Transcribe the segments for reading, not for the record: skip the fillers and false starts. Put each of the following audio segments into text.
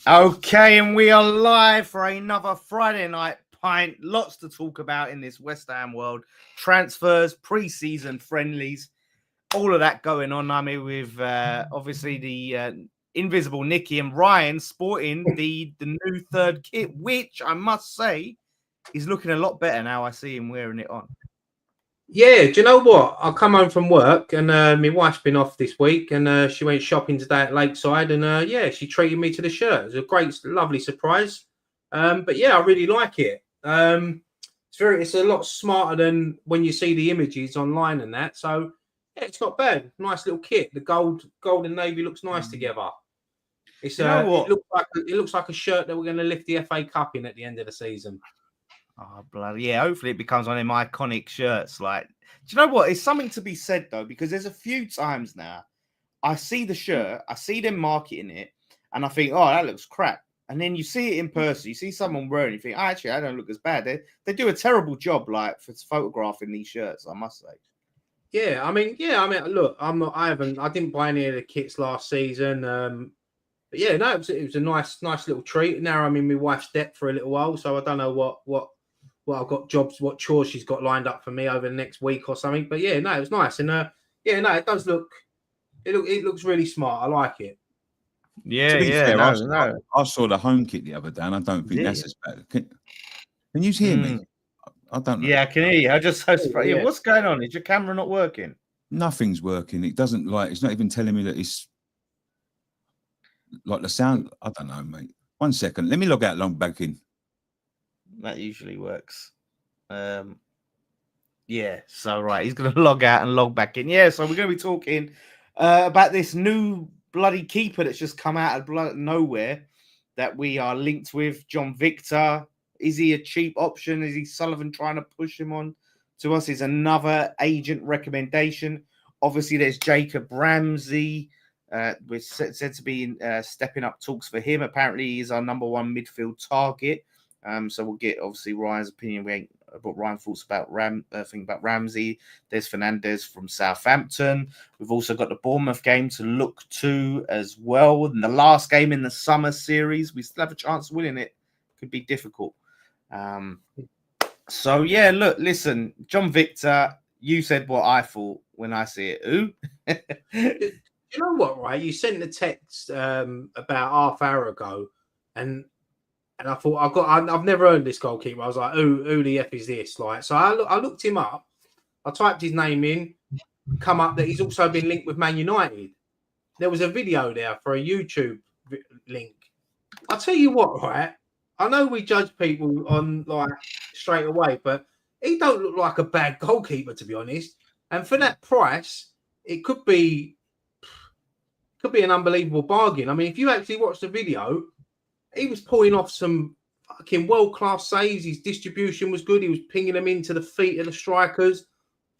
Okay, and we are live for another Friday night pint. Lots to talk about in this West Ham world. Transfers, pre-season friendlies, all of that going on. I mean, with obviously the invisible Nicky and Ryan sporting the new third kit, which I must say is looking a lot better now. I see him wearing it on. Yeah, do you know what? I come home from work and my wife's been off this week and she went shopping today at Lakeside and she treated me to the shirt. It was a great, lovely surprise. But yeah, I really like it. It's a lot smarter than when you see the images online and that. So yeah, it's not bad. Nice little kit. The gold and navy looks nice together. It's You know what? it looks like a shirt that we're going to lift the FA Cup in at the end of the season. Oh, bloody yeah. Hopefully it becomes one of my iconic shirts. Like, do you know what? It's something to be said, though, because there's a few times now I see the shirt, I see them marketing it, and I think, oh, that looks crap. And then you see it in person, you see someone wearing it, you think, oh, actually, I don't look as bad. They do a terrible job, like, for photographing these shirts, I must say. Yeah, I mean, look, I didn't buy any of the kits last season. But yeah, no, it was a nice little treat. Now I'm in my wife's debt for a little while, so I don't know what I've got what chores she's got lined up for me over the next week or something. But yeah, no, it was nice, and it does look, it looks really smart. I like it. Yeah, fair, I saw the home kit the other day, and I don't think that's as bad. Can you hear me? I don't know. Yeah, I can hear you. I just what's going on? Is your camera not working? Nothing's working. It doesn't it's not even telling me that it's like the sound. I don't know, mate. 1 second. Let me log out, log back in. That usually works. Yeah, so right, he's going to log out and log back in. Yeah, so we're going to be talking about this new bloody keeper that's just come out of nowhere that we are linked with, John Victor. Is he a cheap option? Is he Sullivan trying to push him on to us? Is another agent recommendation. Obviously, there's Jacob Ramsey. We're said to be stepping up talks for him. Apparently, he's our number one midfield target. So we'll get obviously Ryan's opinion. We ain't what Ryan thoughts about about Ramsey. There's Fernandez from Southampton. We've also got the Bournemouth game to look to as well. And the last game in the summer series, we still have a chance of winning it. Could be difficult. So yeah, look, listen, John Victor, you said what I thought when I see it. Who? You know what, right? You sent the text about half hour ago, and I thought I've never heard this goalkeeper. I was like, who the F is this? Like, so I looked him up. I typed his name in, come up that he's also been linked with Man United. There was a video there for a YouTube link. I'll tell you what, right? I know we judge people on like straight away, but he don't look like a bad goalkeeper, to be honest. And for that price, it could be an unbelievable bargain. I mean, if you actually watch the video, he was pulling off some fucking world-class saves. His distribution was good. He was pinging them into the feet of the strikers.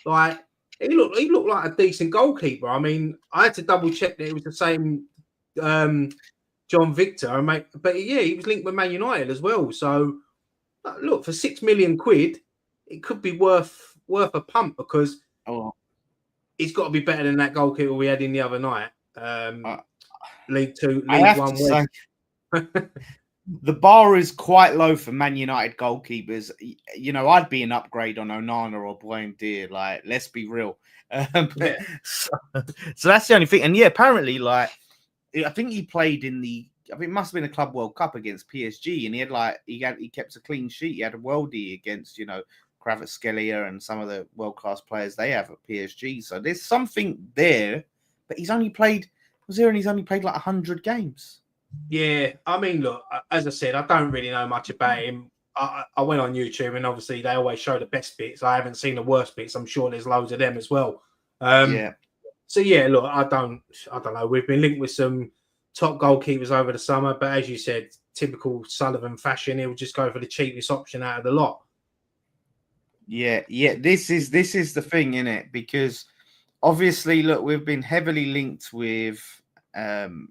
Like, he looked like a decent goalkeeper. I mean, I had to double-check that it was the same John Victor. But yeah, he was linked with Man United as well. So, look, for £6 million, it could be worth a pump because he's got to be better than that goalkeeper we had in the other night. League 2, League 1 West. The bar is quite low for Man United goalkeepers. You know, I'd be an upgrade on Onana or Buendia. Like, let's be real. So that's the only thing. And yeah, apparently, like, I think he played in it must have been a Club World Cup against PSG, and he kept a clean sheet. He had a worldie against, you know, Kvaratskhelia and some of the world class players they have at PSG. So there's something there, but he's only played like 100 games. Yeah, I mean, look, as I said, I don't really know much about him. I went on YouTube, and obviously they always show the best bits. I haven't seen the worst bits. I'm sure there's loads of them as well. So yeah, look, I don't know. We've been linked with some top goalkeepers over the summer, but as you said, typical Sullivan fashion, he'll just go for the cheapest option out of the lot. Yeah. This is the thing, innit? Because obviously, look, we've been heavily linked with Mads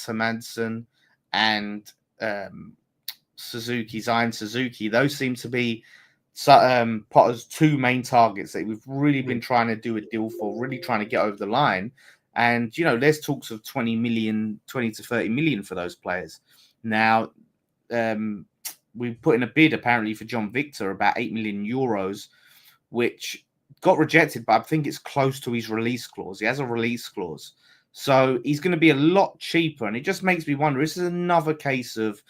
Hermansen and Zion Suzuki. Those seem to be Potter's two main targets that we've really been trying to do a deal for, really trying to get over the line. And, you know, there's talks of 20 to 30 million for those players. Now, we put in a bid apparently for John Victor, about 8 million euros, which got rejected, but I think it's close to his release clause. He has a release clause. So he's going to be a lot cheaper. And it just makes me wonder, this is another case of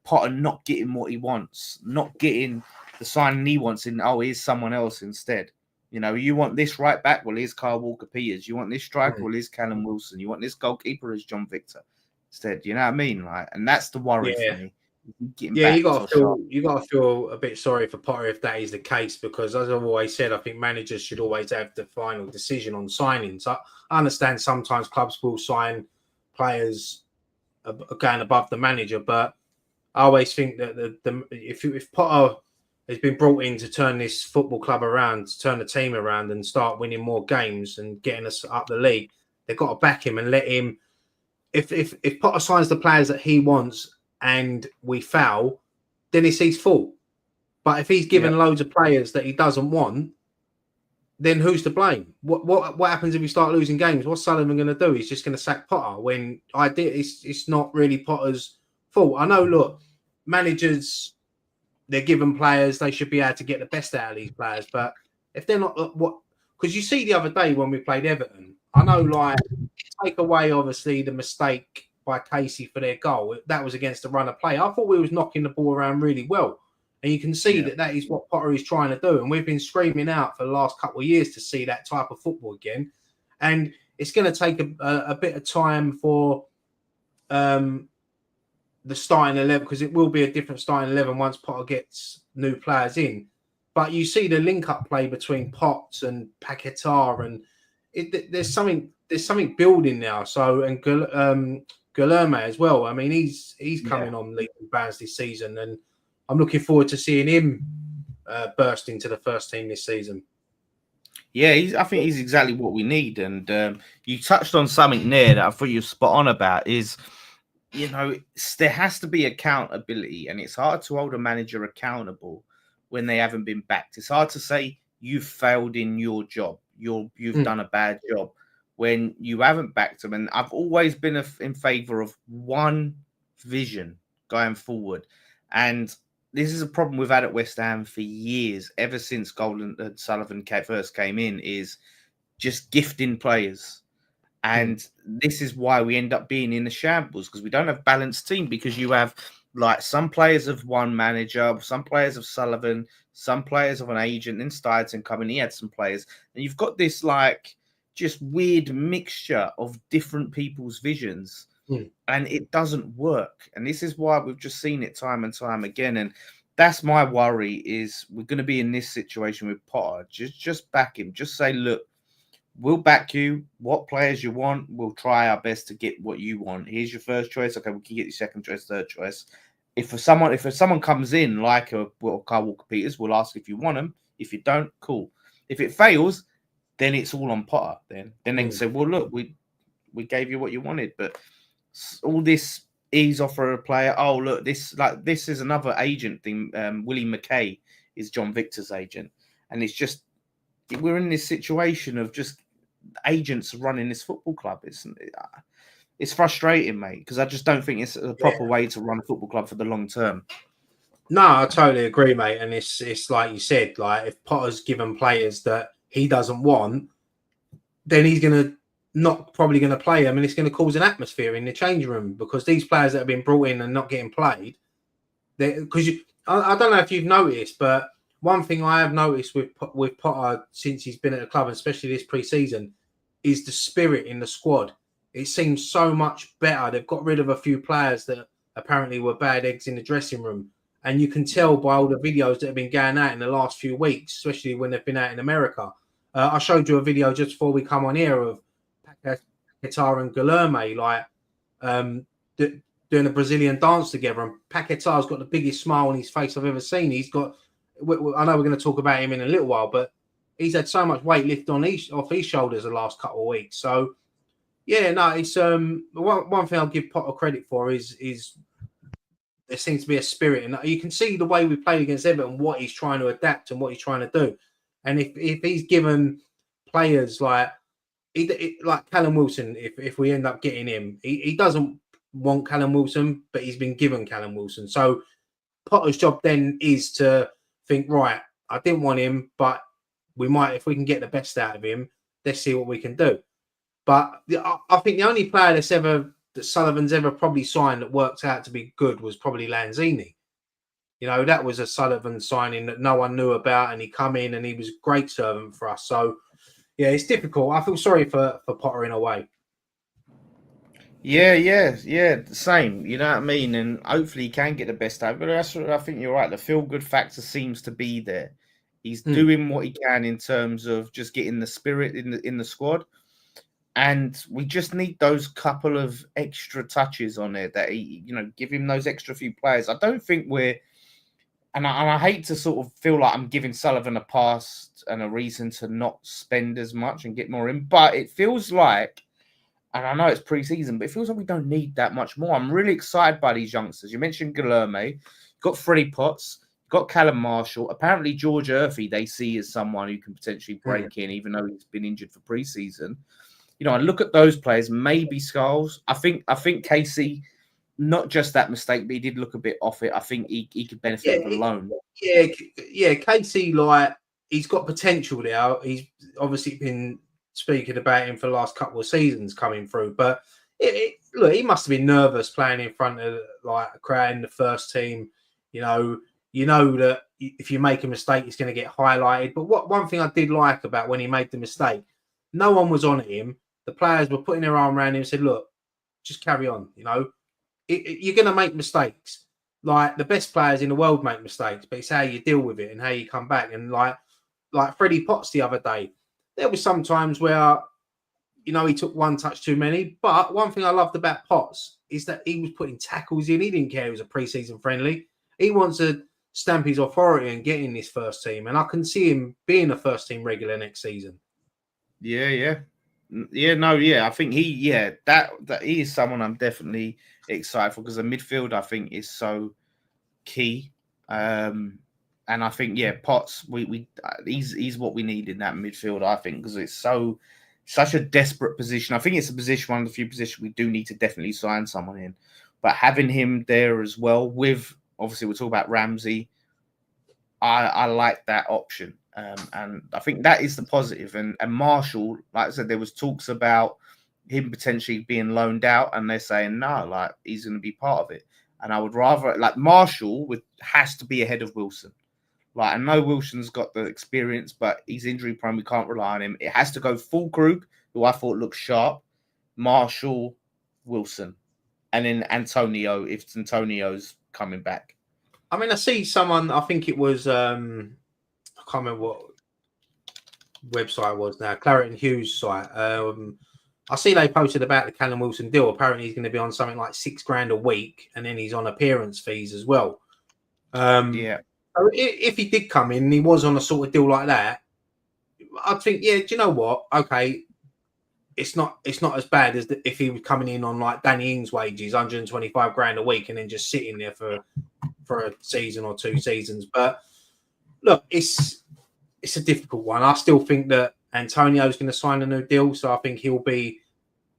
Potter not getting what he wants, not getting the signing he wants in, here's someone else instead. You know, you want this right back? Well, here's Kyle Walker-Peters. You want this striker? Well, here's Callum Wilson. You want this goalkeeper? As John Victor instead. You know what I mean? Like, and that's the worry for me. You got to feel a bit sorry for Potter if that is the case, because as I've always said, I think managers should always have the final decision on signings. I understand sometimes clubs will sign players going above the manager, but I always think that if Potter has been brought in to turn this football club around, to turn the team around and start winning more games and getting us up the league, they've got to back him and let him. If Potter signs the players that he wants and we foul, then it's his fault. But if he's given loads of players that he doesn't want, then who's to blame? What happens if we start losing games? What's Sullivan going to do? He's just going to sack Potter when it's not really Potter's fault. I know, look, managers, they're given players, they should be able to get the best out of these players. But if they're not, because you see the other day when we played Everton, I know, like, take away obviously the mistake by Casey for their goal, that was against the run of play. I thought we was knocking the ball around really well. And you can see that is what Potter is trying to do. And we've been screaming out for the last couple of years to see that type of football again. And it's going to take a bit of time for the starting 11, because it will be a different starting 11 once Potter gets new players in. But you see the link-up play between Potts and Paqueta, and there's something building now. So, and Guilherme as well. I mean, he's coming on league bounds this season, and I'm looking forward to seeing him burst into the first team this season. Yeah, I think he's exactly what we need. And you touched on something there that I thought you were spot on about is, you know, there has to be accountability, and it's hard to hold a manager accountable when they haven't been backed. It's hard to say you've failed in your job, you've done a bad job when you haven't backed them. And I've always been in favour of one vision going forward. And this is a problem we've had at West Ham for years, ever since Sullivan first came in, is just gifting players. And this is why we end up being in the shambles, because we don't have a balanced team, because you have like some players of one manager, some players of Sullivan, some players of an agent, then Steidson coming, he had some players. And you've got this like just weird mixture of different people's visions. And it doesn't work. And this is why we've just seen it time and time again. And that's my worry, is we're going to be in this situation with Potter. Just back him. Just say, look, we'll back you. What players you want, we'll try our best to get what you want. Here's your first choice. Okay, we can get your second choice, third choice. If someone comes in like Kyle Walker-Peters, we'll ask if you want him. If you don't, cool. If it fails, then it's all on Potter. Then they can say, well, look, we gave you what you wanted. But all this ease offer a player. Oh, look, this is another agent thing. Willie McKay is John Victor's agent. And it's just, we're in this situation of just agents running this football club. It's frustrating, mate, because I just don't think it's a proper way to run a football club for the long term. No, I totally agree, mate. And it's like you said, like if Potter's given players that he doesn't want, then he's not probably going to play them, and it's going to cause an atmosphere in the change room, because these players that have been brought in and not getting played, because I don't know if you've noticed, but one thing I have noticed with Potter since he's been at the club, especially this pre-season, is the spirit in the squad. It seems so much better. They've got rid of a few players that apparently were bad eggs in the dressing room. And you can tell by all the videos that have been going out in the last few weeks, especially when they've been out in America. I showed you a video just before we come on here of Paqueta and Guilherme, like doing a Brazilian dance together. And Paqueta's got the biggest smile on his face I've ever seen. He's got, I know we're going to talk about him in a little while, but he's had so much weight lifted off his shoulders the last couple of weeks. So, yeah, no, it's one thing I'll give Potter credit for is there seems to be a spirit, and you can see the way we played against Everton, what he's trying to adapt and what he's trying to do. And if he's given players like like Callum Wilson, if we end up getting him, he doesn't want Callum Wilson, but he's been given Callum Wilson. So Potter's job then is to think, right, I didn't want him, but we might, if we can get the best out of him, let's see what we can do. But I think the only player that Sullivan's ever probably signed that worked out to be good was probably Lanzini. You know, that was a Sullivan signing that no one knew about, and he come in and he was a great servant for us. So, yeah, it's difficult. I feel sorry for Potter in a way. Yeah, same. You know what I mean? And hopefully he can get the best out. But that's what I think you're right. The feel-good factor seems to be there. He's doing what he can in terms of just getting the spirit in the squad. And we just need those couple of extra touches on it that he, give him those extra few players. I don't think and I hate to sort of feel like I'm giving Sullivan a pass and a reason to not spend as much and get more in, but it feels like, and I know it's pre-season, but it feels like we don't need that much more. I'm really excited by these youngsters. You mentioned Guilherme, got Freddie Potts, got Callum Marshall. Apparently George Murphy they see as someone who can potentially break in, even though he's been injured for pre-season. I look at those players, maybe Skulls. I think Casey, not just that mistake, but he did look a bit off it. I think he could benefit from a loan. Yeah, Casey, like, he's got potential there. He's obviously been speaking about him for the last couple of seasons coming through. But look, he must have been nervous playing in front of like a crowd in the first team. You know that if you make a mistake, it's going to get highlighted. But one thing I did like about when he made the mistake, no one was on him. The players were putting their arm around him and said, look, just carry on. You're going to make mistakes. Like, the best players in the world make mistakes, but it's how you deal with it and how you come back. And like Freddie Potts the other day, there was some times where, he took one touch too many. But one thing I loved about Potts is that he was putting tackles in. He didn't care it was a pre-season friendly. He wants to stamp his authority and get in this first team. And I can see him being a first team regular next season. Yeah. I think that he is someone I'm definitely excited for, because the midfield I think is so key. And I think Potts, he's what we need in that midfield. I think, because it's such a desperate position. I think it's a position, one of the few positions we do need to definitely sign someone in. But having him there as well, with obviously we'll talk about Ramsey, I like that option. And I think that is the positive. And Marshall, like I said, there was talks about him potentially being loaned out, and they're saying no, like he's going to be part of it. And I would rather, like, Marshall has to be ahead of Wilson. Like, I know Wilson's got the experience, but he's injury prone. We can't rely on him. It has to go full Krug, who I thought looked sharp, Marshall, Wilson, and then Antonio if Antonio's coming back. I mean, I see someone, I think it was, I can't remember what website it was now, Claret and Hughes site. I see they posted about the Callum Wilson deal. Apparently he's going to be on something like $6,000 a week, and then he's on appearance fees as well. So if he did come in and he was on a sort of deal like that, I'd think, do you know what? Okay, it's not as bad as if he was coming in on like Danny Ings' wages, $125,000 a week, and then just sitting there for a season or two seasons. But look, it's a difficult one. I still think that Antonio's going to sign a new deal, so I think he'll be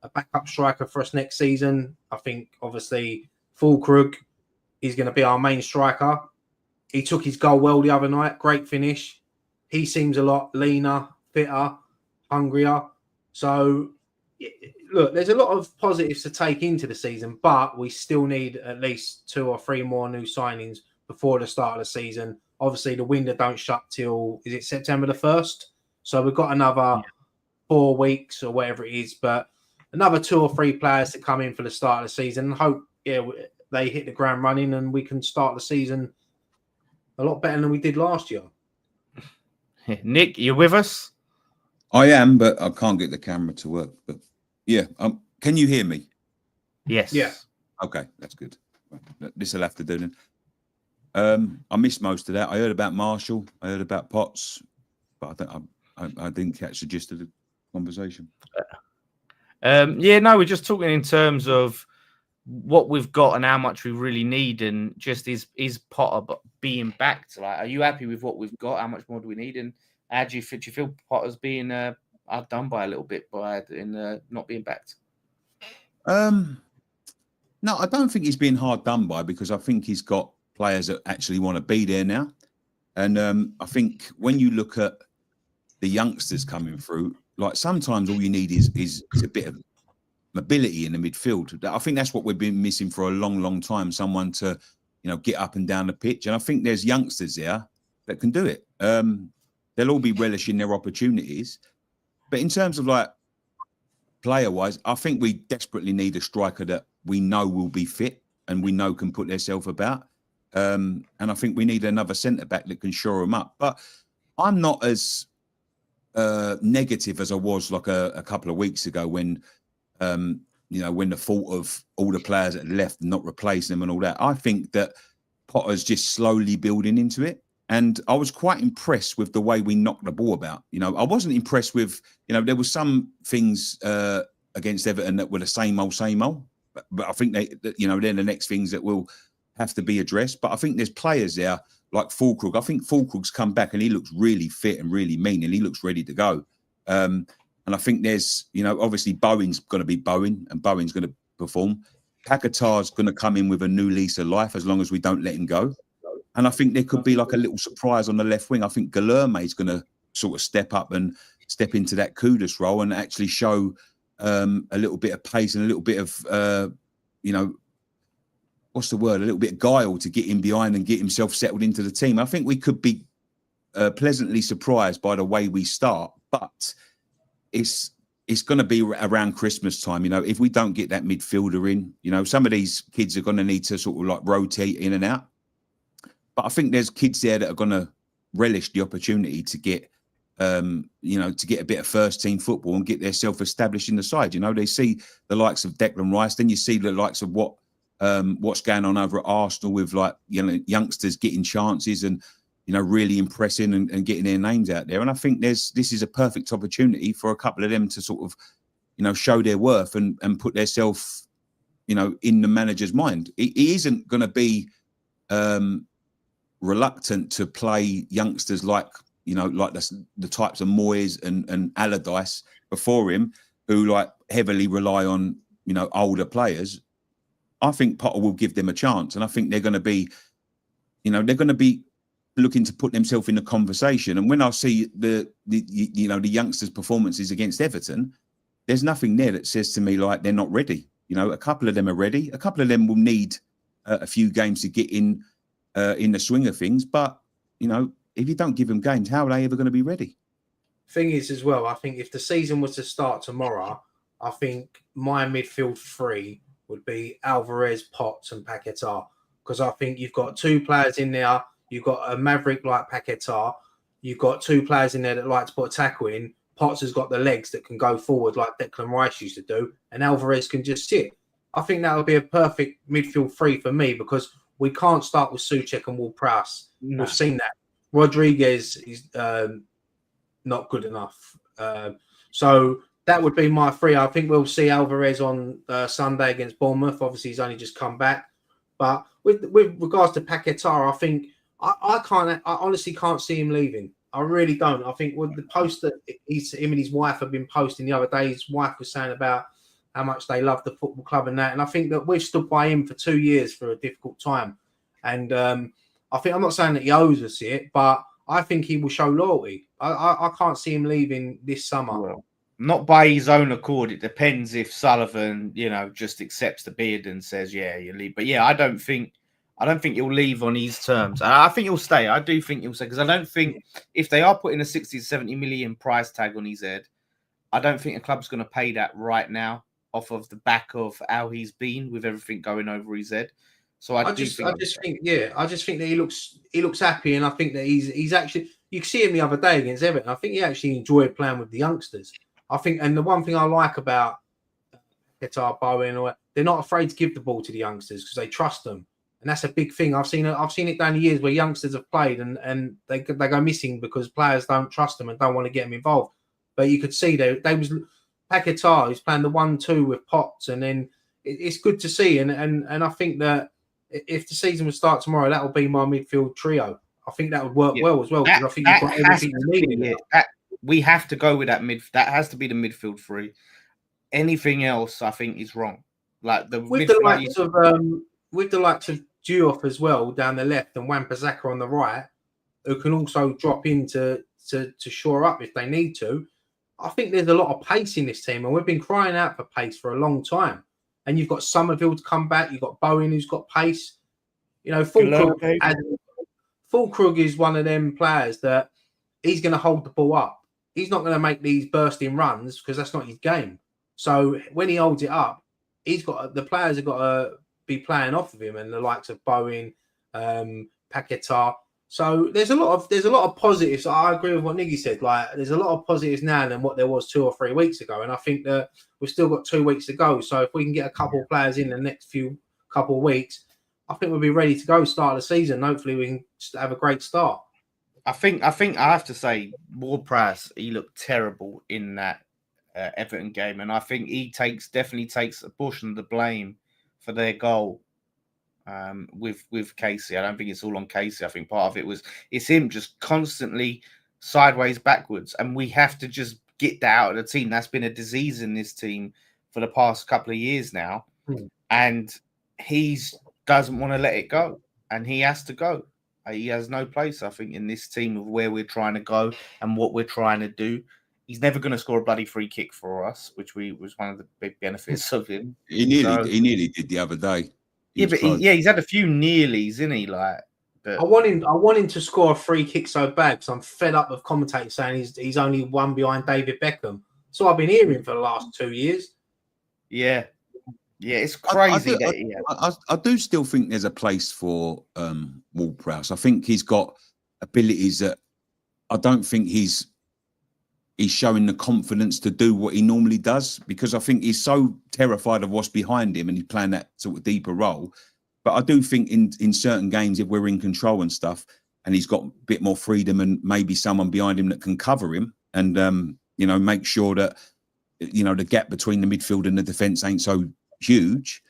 a backup striker for us next season. I think obviously Krug is going to be our main striker. He took his goal well the other night. Great finish. He seems a lot leaner, fitter, hungrier. So look, there's a lot of positives to take into the season, but we still need at least 2 or 3 more new signings before the start of the season. Obviously, the window don't shut till, is it September the 1st? So we've got another 4 weeks or whatever it is, but another 2 or 3 players to come in for the start of the season, and hope they hit the ground running and we can start the season a lot better than we did last year. Nick, you with us? I am, but I can't get the camera to work. But yeah, can you hear me? Yes. Yeah. Okay, that's good. This will have to do then. I missed most of that. I heard about Marshall. I heard about Potts, but I didn't catch the gist of the conversation. We're just talking in terms of what we've got and how much we really need, and just is Potter being backed? Like, are you happy with what we've got? How much more do we need? And how do you feel Potter's being hard done by a little bit by not being backed. No, I don't think he's being hard done by, because I think he's got players that actually want to be there now. And I think when you look at the youngsters coming through, like sometimes all you need is a bit of mobility in the midfield. I think that's what we've been missing for a long, long time. Someone to, get up and down the pitch. And I think there's youngsters there that can do it. They'll all be relishing their opportunities. But in terms of like player-wise, I think we desperately need a striker that we know will be fit and we know can put themselves about. And I think we need another centre-back that can shore them up. But I'm not as negative as I was like a couple of weeks ago when, when the thought of all the players that left and not replacing them and all that. I think that Potter's just slowly building into it. And I was quite impressed with the way we knocked the ball about. I wasn't impressed with, there was some things against Everton that were the same old. But I think they're the next things that will have to be addressed. But I think there's players there like Fulkrug. I think Fulkrug's come back and he looks really fit and really mean and he looks ready to go. And I think there's, obviously Bowen's going to be Bowen and Bowen's going to perform. Paqueta's going to come in with a new lease of life as long as we don't let him go. And I think there could be like a little surprise on the left wing. I think Guilherme's going to sort of step up and step into that Kudus role and actually show a little bit of pace and a little bit of, what's the word? A little bit of guile to get him behind and get himself settled into the team. I think we could be pleasantly surprised by the way we start, but it's going to be around Christmas time. If we don't get that midfielder in, some of these kids are going to need to sort of like rotate in and out. But I think there's kids there that are going to relish the opportunity to get, to get a bit of first team football and get themselves established in the side. They see the likes of Declan Rice, then you see the likes of what's going on over at Arsenal with like, youngsters getting chances and, really impressing and getting their names out there. And I think this is a perfect opportunity for a couple of them to sort of, show their worth and put themselves, in the manager's mind. He isn't going to be, reluctant to play youngsters like the types of Moyes and Allardyce before him, who like heavily rely on older players. I think Potter will give them a chance, and I think they're going to be looking to put themselves in the conversation. And when I see the youngsters' performances against Everton, there's nothing there that says to me like they're not ready. A couple of them are ready. A couple of them will need a few games to get in the swing of things, but if you don't give them games, how are they ever going to be ready? Thing is, as well, I think if the season was to start tomorrow, I think my midfield three would be Alvarez, Potts, and Paqueta, because I think you've got two players in there. You've got a maverick like Paqueta. You've got two players in there that like to put a tackle in. Potts has got the legs that can go forward like Declan Rice used to do, and Alvarez can just sit. I think that would be a perfect midfield three for me, because we can't start with Souček and Ward-Prowse. No. We've seen that. Rodriguez is not good enough. So that would be my three. I think we'll see Alvarez on Sunday against Bournemouth. Obviously, he's only just come back. But with regards to Paqueta, I think I honestly can't see him leaving. I really don't. I think with the post that him and his wife have been posting the other day, his wife was saying about how much they love the football club and that. And I think that we've stood by him for 2 years for a difficult time. And I think, I'm not saying that he owes us it, but I think he will show loyalty. I can't see him leaving this summer. Well, not by his own accord. It depends if Sullivan, just accepts the bid and says, yeah, you leave. But yeah, I don't think he'll leave on his terms. I think he'll stay. I do think he'll stay, because I don't think if they are putting a 60 to 70 million price tag on his head, I don't think a club's going to pay that right now off of the back of how he's been with everything going over his head. So I just think that he looks happy, and I think that he's actually, you can see him the other day against Everton. I think he actually enjoyed playing with the youngsters. I think, and the one thing I like about Paqueta, Bowen, they're not afraid to give the ball to the youngsters because they trust them, and that's a big thing. I've seen it down the years where youngsters have played and they go missing because players don't trust them and don't want to get them involved. But you could see they was Paqueta, who's playing the 1-2 with Potts, and then it's good to see. And I think that if the season would start tomorrow, that will be my midfield trio. I think that would work well as well, because I think you've got everything you need in it. we have to go with that mid. That has to be the midfield three. Anything else, I think, is wrong. Like with the likes of Diouf as well down the left and Wan-Bissaka on the right, who can also drop in to shore up if they need to. I think there's a lot of pace in this team, and we've been crying out for pace for a long time. And you've got Summerville to come back. You've got Bowen who's got pace. You know, Fulkrug is one of them players that he's going to hold the ball up. He's not going to make these bursting runs because that's not his game. So when he holds it up, the players have got to be playing off of him, and the likes of Bowen, Paqueta. So there's a lot of positives. I agree with what Niggy said. Like there's a lot of positives now than what there was 2 or 3 weeks ago, and I think that we've still got 2 weeks to go. So if we can get a couple of players in the next couple of weeks, I think we'll be ready to go start the season. Hopefully we can have a great start. I think I have to say Ward-Prowse, he looked terrible in that Everton game, and I think he definitely takes a portion of the blame for their goal. With Casey, I don't think it's all on Casey. I think part of it's him just constantly sideways, backwards, and we have to just get that out of the team. That's been a disease in this team for the past couple of years now, and he doesn't want to let it go, and he has to go. He has no place, I think, in this team of where we're trying to go and what we're trying to do. He's never going to score a bloody free kick for us, which was one of the big benefits of him. He nearly did the other day. He's had a few nearlies, isn't he? Like, but I want him to score a free kick so bad because I'm fed up with commentators saying he's only one behind David Beckham. So I've been hearing for the last 2 years. Yeah, it's crazy. I do still think there's a place for Ward-Prowse. I think he's got abilities that I don't think he's showing the confidence to do what he normally does, because I think he's so terrified of what's behind him and he's playing that sort of deeper role. But I do think in certain games, if we're in control and stuff, and he's got a bit more freedom and maybe someone behind him that can cover him and, make sure that, the gap between the midfield and the defence ain't so huge,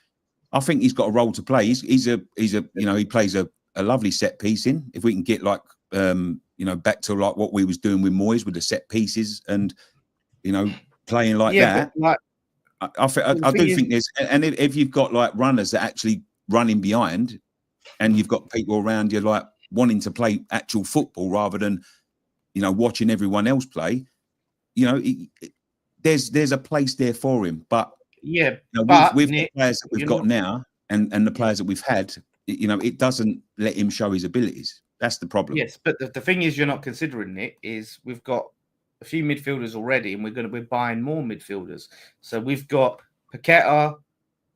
I think he's got a role to play. He plays a lovely set piece in. If we can get back to like what we was doing with Moyes with the set pieces and, playing like that. I do think there's, and if you've got like runners that actually running behind and you've got people around you like wanting to play actual football rather than, watching everyone else play, there's a place there for him. But with the players that we've got now and the players that we've had, it doesn't let him show his abilities. That's the problem. Yes, but the thing is, you're not considering it. Is we've got a few midfielders already, and we're buying more midfielders. So we've got Paqueta,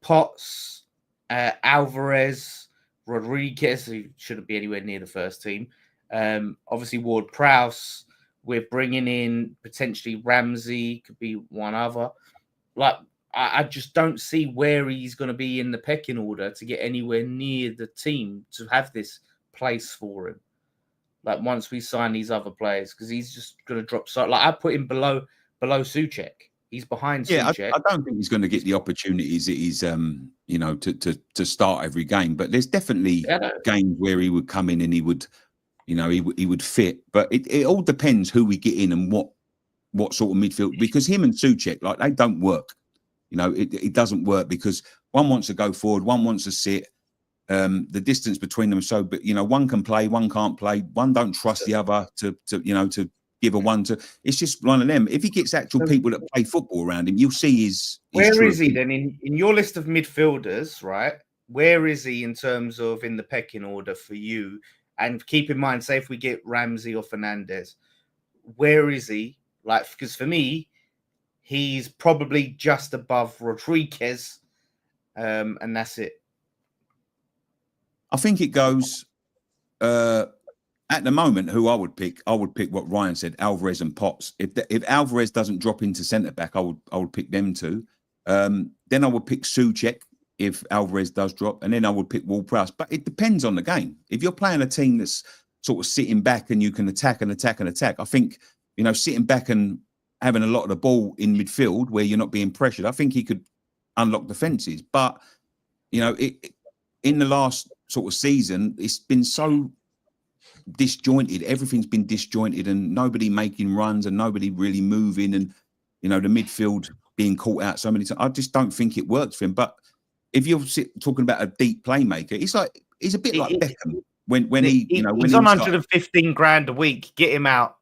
Potts, Alvarez, Rodriguez, who shouldn't be anywhere near the first team. Obviously Ward-Prowse. We're bringing in potentially Ramsey, could be one other. Like I just don't see where he's going to be in the pecking order to get anywhere near the team to have this place for him. Like once we sign these other players, because he's just going to drop. So like I put him below Souček. He's behind Souček. I don't think he's going to get the opportunities that he's to start every game. But there's definitely games where he would come in and he would, he would fit. But it all depends who we get in and what sort of midfield, because him and Souček, like they don't work. It doesn't work because one wants to go forward, one wants to sit. The distance between them, but one can play, one can't play, one don't trust the other to give a one to. It's just one of them. If he gets actual people that play football around him, you'll see his where is he then in your list of midfielders, right? Where is he in terms of in the pecking order for you? And keep in mind, say if we get Ramsey or Fernandez, where is he? Like, because for me, he's probably just above Rodriguez, and that's it. I think it goes at the moment. Who I would pick what Ryan said: Alvarez and Potts. If Alvarez doesn't drop into centre back, I would pick them two. Then I would pick Souček if Alvarez does drop, and then I would pick Ward-Prowse. But it depends on the game. If you're playing a team that's sort of sitting back and you can attack and attack and attack, I think sitting back and having a lot of the ball in midfield where you're not being pressured, I think he could unlock defences. But in the last sort of season, it's been so disjointed. Everything's been disjointed, and nobody making runs and nobody really moving, and the midfield being caught out so many times. I just don't think it works for him. But if you're talking about a deep playmaker, he's a bit like Beckham when he he's when on he 115 grand a week. Get him out.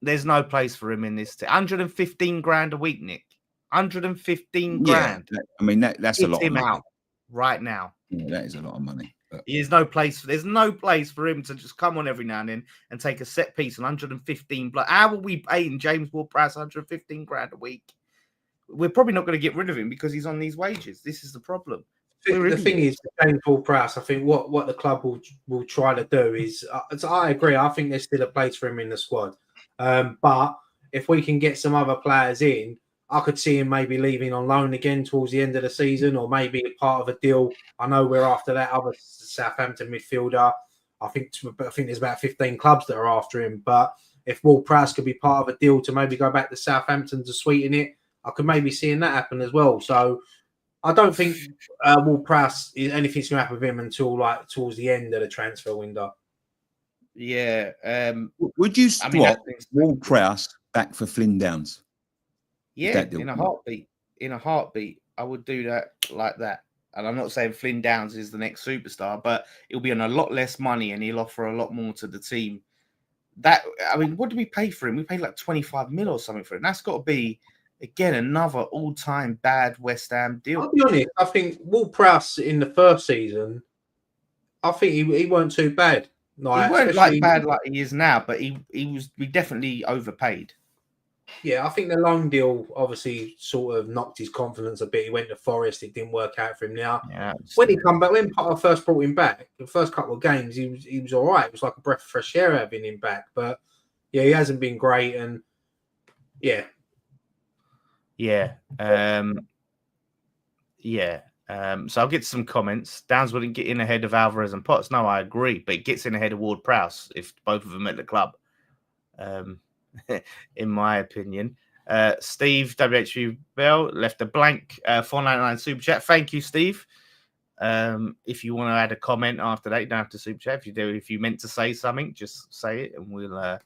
There's no place for him in this team. 115 grand a week, Nick. 115 grand. I mean, that's a lot. Get him of money. out right now. Yeah, that is a lot of money. But There's no place for him to just come on every now and then and take a set piece on 115. How are we paying James Ward-Prowse 115 grand a week? We're probably not going to get rid of him because he's on these wages. This is the problem. The thing is, James Ward-Prowse, I think what the club will try to do is, I agree. I think there's still a place for him in the squad, but if we can get some other players in, I could see him maybe leaving on loan again towards the end of the season, or maybe a part of a deal. I know we're after that other Southampton midfielder. I think there's about 15 clubs that are after him. But if Ward-Prowse could be part of a deal to maybe go back to Southampton to sweeten it, I could maybe see that happen as well. So I don't think Ward-Prowse anything's going to happen with him until towards the end of the transfer window. Yeah. Would you swap Ward-Prowse back for Flynn Downes? Yeah, in a heartbeat. In a heartbeat, I would do that like that. And I'm not saying Flynn Downes is the next superstar, but it'll be on a lot less money and he'll offer a lot more to the team. What do we pay for him? We paid like 25 mil or something for him. That's got to be, again, another all-time bad West Ham deal. I'll be honest, I think Ward-Prowse in the first season, I think he weren't too bad. He weren't bad like he is now, but we definitely overpaid. Yeah, I think the loan deal obviously sort of knocked his confidence a bit. He went to Forest, it didn't work out for him now. Yeah, when he come back, when Potter first brought him back, the first couple of games, he was all right. It was like a breath of fresh air having him back. But yeah, he hasn't been great, and yeah. So I'll get some comments. Downes wouldn't get in ahead of Alvarez and Potts. No, I agree, but it gets in ahead of Ward-Prowse if both of them at the club. In my opinion. Steve WHU Bell left a blank 499 super chat. Thank you, Steve. If you want to add a comment after that, you don't have to super chat. If you meant to say something, just say it and we'll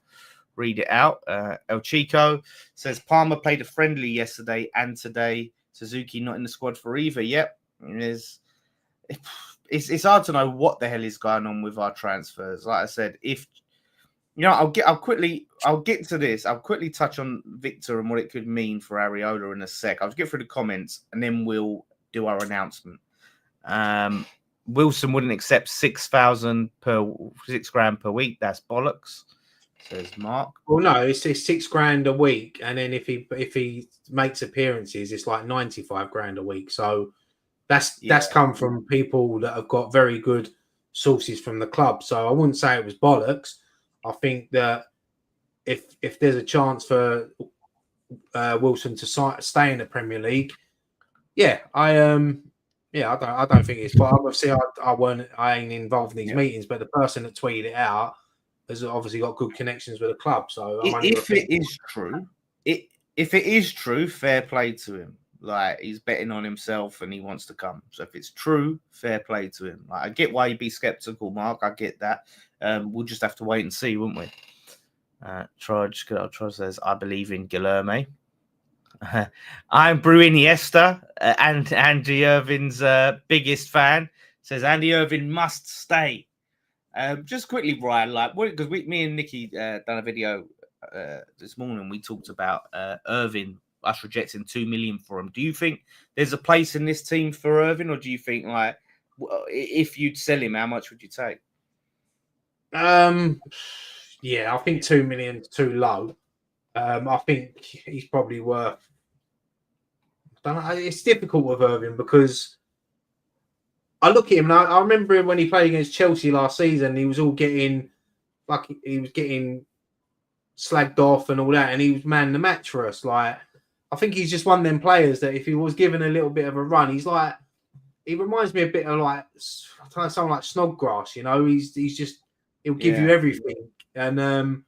read it out. El Chico says Palmer played a friendly yesterday and today. Suzuki not in the squad for either. Yep. It's hard to know what the hell is going on with our transfers. Like I said, I'll get to this. I'll quickly touch on Victor and what it could mean for Areola in a sec. I'll get through the comments and then we'll do our announcement. Wilson wouldn't accept 6,000 per 6 grand per week. That's bollocks, says Mark. Well, no, it's 6 grand a week, and then if he makes appearances, it's like 95 grand a week. So that's come from people that have got very good sources from the club. So I wouldn't say it was bollocks. I think that if there's a chance for Wilson to stay in the Premier League, I don't think it's. But obviously, I ain't involved in these meetings. But the person that tweeted it out has obviously got good connections with the club. So if it is true, fair play to him. Like, he's betting on himself and he wants to come. So if it's true, fair play to him. Like, I get why you'd be skeptical, Mark. I get that. We'll just have to wait and see, won't we? Troj says, I believe in Guilherme. I'm Brew Iniesta and Andy Irvin's biggest fan. Says Andy Irvin must stay. Just quickly, Brian, because me and Nicky done a video this morning. We talked about Irvin, us rejecting 2 million for him. Do you think there's a place in this team for Irvin, or do you think if you'd sell him, how much would you take? I think 2 million is too low. I think he's probably worth. I don't know. It's difficult with Irvin because I look at him and I remember him when he played against Chelsea last season. He was getting slagged off and all that, and he was man the match for us. Like, I think he's just one of them players that if he was given a little bit of a run, he reminds me a bit of someone like Snodgrass. He'll give you everything. And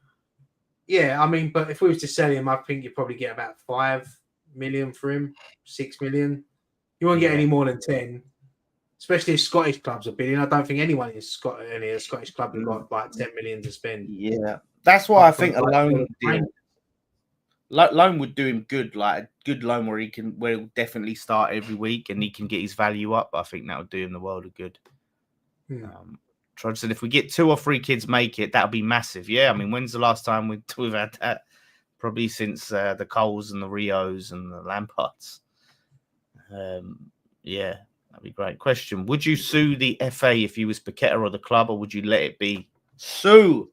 but if we was to sell him, I think you'd probably get about 5 million for him, 6 million. You won't get any more than 10. especially if Scottish clubs are bidding. I don't think anyone in any of the Scottish clubs have got like 10 million to spend. Yeah, that's why I think a loan deal. Loan would do him good, like a good loan where he'll definitely start every week and he can get his value up. I think that would do him the world of good. Trudge said if we get 2 or 3 kids make it, that'll be massive. Yeah, I mean, when's the last time we've had that? Probably since the Coles and the Rios and the Lamparts. Yeah, that'd be great. Question: would you sue the FA if you was Paqueta or the club, or would you let it be? Sue.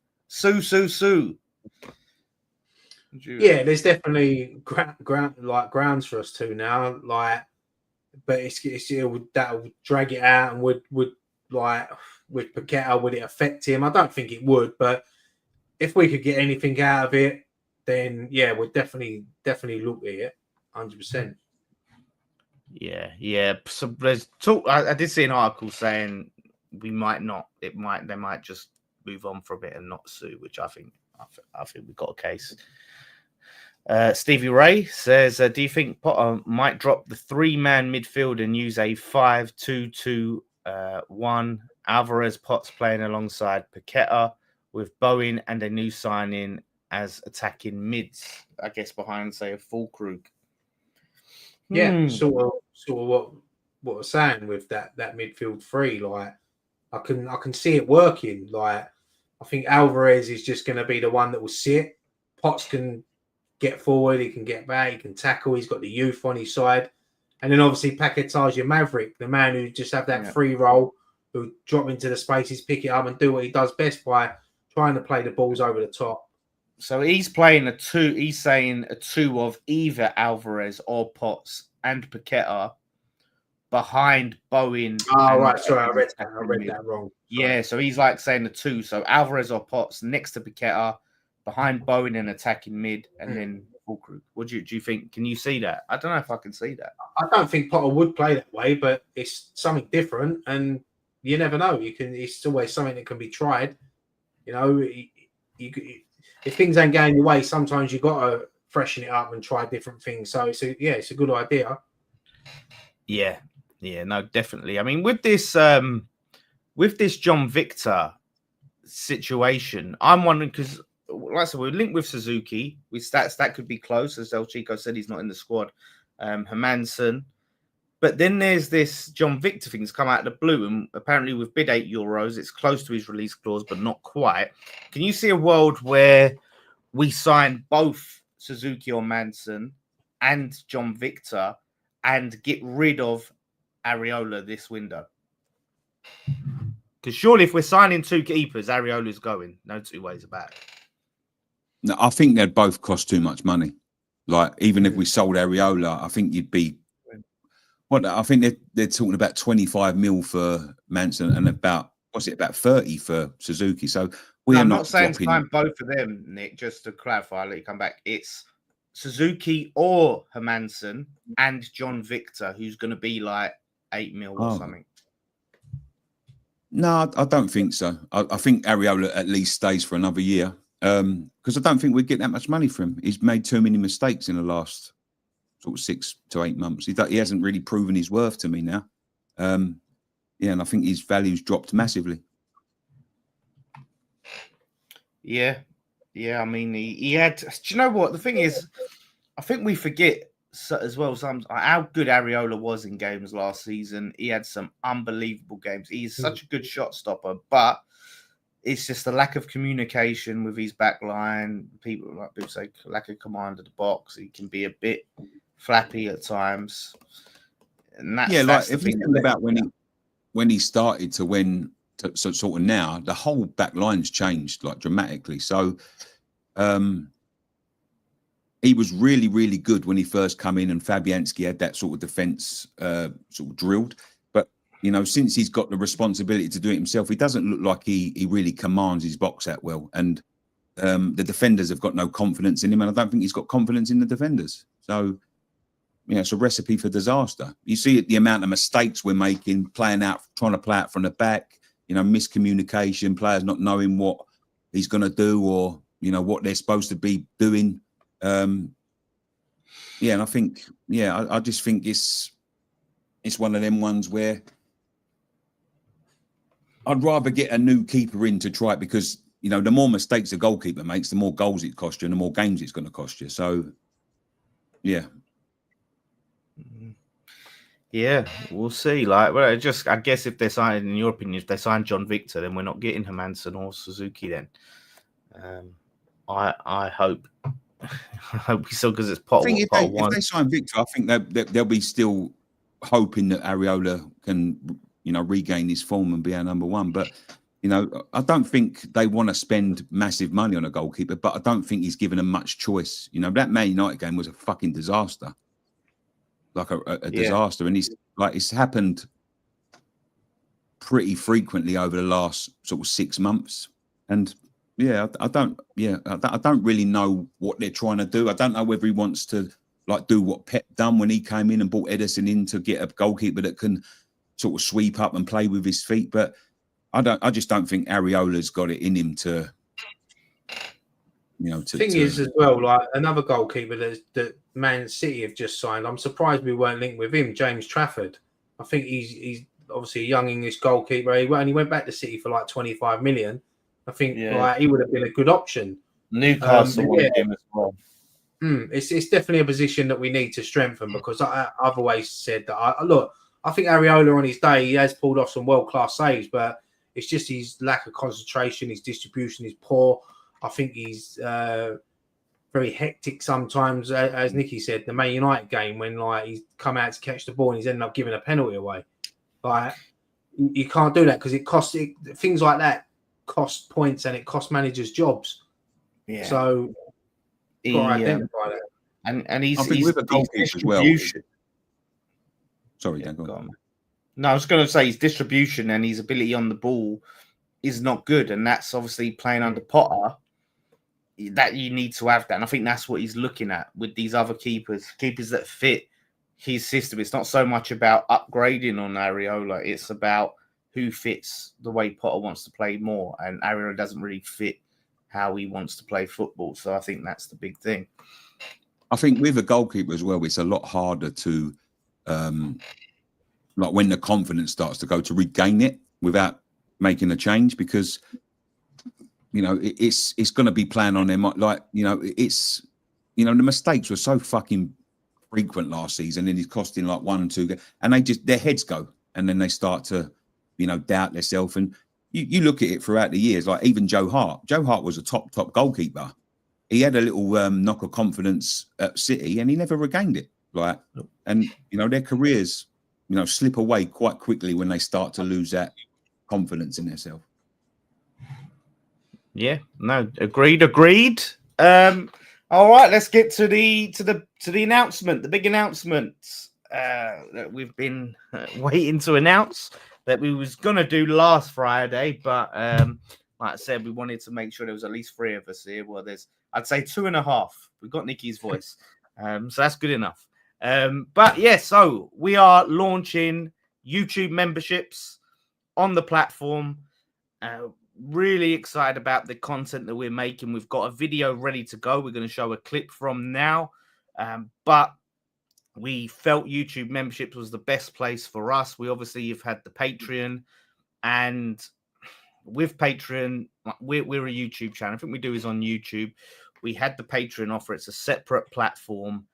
Yeah, there's definitely grounds for us to now. Like, but that would drag it out and would like with Paqueta, would it affect him? I don't think it would, but if we could get anything out of it, then yeah, we'd definitely look at it, 100%. Yeah. So there's talk. I did see an article saying we might not. They might just move on for a bit and not sue, which I think we've got a case. Stevie Ray says, do you think Potter might drop the 3-man midfield and use a 5-2-2-1? Alvarez, Potts playing alongside Paqueta with Bowen and a new signing as attacking mids, I guess behind, say, a Fulkrug. Yeah, sort of what we're saying with that midfield 3. Like, I can see it working. Like, I think Alvarez is just going to be the one that will sit. Potts can get forward, he can get back, he can tackle, he's got the youth on his side. And then obviously Paqueta's your maverick, the man who just have that free roll, who drop into the spaces, pick it up and do what he does best by trying to play the balls over the top. So he's playing a 2, he's saying a 2 of either Alvarez or Potts and Paqueta behind Bowen. Oh, right, sorry, I read that wrong. Yeah, so he's like saying the 2. So Alvarez or Potts next to Paqueta, behind Bowen and attacking mid, and then Fulkrug. What do you think? Can you see that? I don't know if I can see that. I don't think Potter would play that way, but it's something different, and you never know. It's always something that can be tried. You know, if things ain't going your way, sometimes you got to freshen it up and try different things. So it's a good idea. Yeah, no, definitely. I mean, with this John Victor situation, I'm wondering because. Like I said, we're linked with Suzuki. With stats that could be close, as El Chico said, he's not in the squad. Hermansen, but then there's this John Victor thing that's come out of the blue, and apparently with bid €8, it's close to his release clause, but not quite. Can you see a world where we sign both Suzuki or Manson and John Victor and get rid of Areola this window? Because surely, if we're signing 2 keepers, Areola's going. No 2 ways about it. No, I think they'd both cost too much money. Like, even if we sold Areola, I think you'd be. What I think they're talking about 25 mil for Manson and about 30 for Suzuki. So I'm not saying sign both of them, Nick. Just to clarify, I'll let you come back. It's Suzuki or Hermansen and John Victor, who's going to be like 8 mil or something. No, I don't think so. I think Areola at least stays for another year. Because I don't think we'd get that much money from him. He's made too many mistakes in the last sort of 6 to 8 months. He hasn't really proven his worth to me now. And I think his value's dropped massively. Yeah. I mean, he had. Do you know what the thing is? I think we forget as well how good Areola was in games last season. He had some unbelievable games. He's such a good shot stopper, but it's just a lack of communication with his back line. People say lack of command of the box. He can be a bit flappy at times. And that's if you think about when he started to sort of now, the whole back line's changed like dramatically. So he was really, really good when he first come in, and Fabianski had that sort of defence sort of drilled. Since he's got the responsibility to do it himself, he doesn't look like he really commands his box that well. And the defenders have got no confidence in him, and I don't think he's got confidence in the defenders. So, it's a recipe for disaster. You see the amount of mistakes we're making, trying to play out from the back, miscommunication, players not knowing what he's going to do or, what they're supposed to be doing. And I think, I just think it's one of them ones where I'd rather get a new keeper in to try it because, you know, the more mistakes a goalkeeper makes, the more goals it costs you and the more games it's going to cost you. So, yeah. Yeah, we'll see. Like, well, I guess if they sign, in your opinion, if they sign John Victor, then we're not getting Hermanson or Suzuki. Then, I hope, I hope we still because it's I think Potter if they sign Victor, I think they'll be still hoping that Areola can, you know, regain his form and be our number one. But, you know, I don't think they want to spend massive money on a goalkeeper, but I don't think he's given them much choice. You know, that Man United game was a fucking disaster. Like a disaster. And it's happened pretty frequently over the last sort of 6 months. And yeah, I don't really know what they're trying to do. I don't know whether he wants to like do what Pep done when he came in and brought Ederson in to get a goalkeeper that can sort of sweep up and play with his feet. But I just don't think Areola's got it in him to, you know, thing is as well, like another goalkeeper that Man City have just signed. I'm surprised we weren't linked with him, James Trafford. I think he's obviously a young English goalkeeper. He only went back to City for like 25 million. I think like he would have been a good option. Newcastle wanted him as well. It's definitely a position that we need to strengthen because I've always said that. I think Areola on his day he has pulled off some world class saves, but it's just his lack of concentration, his distribution is poor. I think he's very hectic sometimes, as Nicky said, the Man United game when like he's come out to catch the ball and he's ended up giving a penalty away. Like you can't do that because it costs things like that cost points and it costs managers jobs. Yeah. So you've got to identify that. And he's with a goalkeeper as well. Sorry, Dan, go on. No, I was going to say his distribution and his ability on the ball is not good, and that's obviously playing under Potter. That you need to have that, and I think that's what he's looking at with these other keepers that fit his system. It's not so much about upgrading on Areola; it's about who fits the way Potter wants to play more, and Areola doesn't really fit how he wants to play football. So I think that's the big thing. I think with a goalkeeper as well, it's a lot harder to, like when the confidence starts to go, to regain it without making a change because. You know, it's going to be playing on them. Like, you know, the mistakes were so fucking frequent last season and he's costing like 1 and 2. And their heads go and then they start to, you know, doubt themselves. And you look at it throughout the years, like even Joe Hart. Joe Hart was a top goalkeeper. He had a little knock of confidence at City and he never regained it. Like, and, you know, their careers, you know, slip away quite quickly when they start to lose that confidence in themselves. Yeah, no, agreed. All right, let's get to the announcement, the big announcement that we've been waiting to announce that we was gonna do last Friday, but like I said, we wanted to make sure there was at least 3 of us here. Well, I'd say 2.5. We got Nicky's voice, so that's good enough. But yeah, so we are launching YouTube memberships on the platform. Really excited about the content that we're making. We've got a video ready to go. We're going to show a clip from now. But we felt YouTube memberships was the best place for us. We obviously have had the Patreon. And with Patreon, we're a YouTube channel. Everything we do is on YouTube. We had the Patreon offer. It's a separate platform.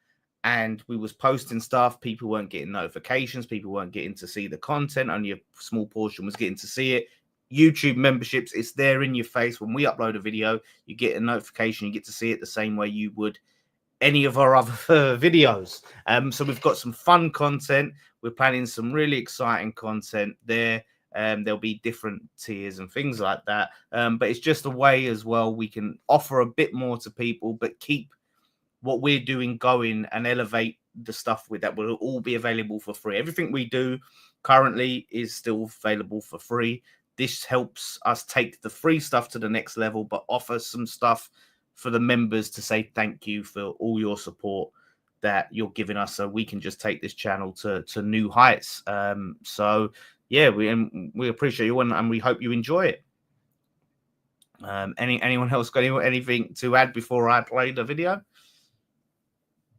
And we was posting stuff. People weren't getting notifications. People weren't getting to see the content. Only a small portion was getting to see it. YouTube memberships, it's there in your face. When we upload a video, you get a notification. You get to see it the same way you would any of our other videos. So we've got some fun content. We're planning some really exciting content there. There'll be different tiers and things like that. But it's just a way as well we can offer a bit more to people, but keep what we're doing going and elevate the stuff with that will all be available for free. Everything we do currently is still available for free. This helps us take the free stuff to the next level, but offer some stuff for the members to say thank you for all your support that you're giving us so we can just take this channel to new heights. So, yeah, we appreciate you and we hope you enjoy it. Anyone else got anything to add before I play the video?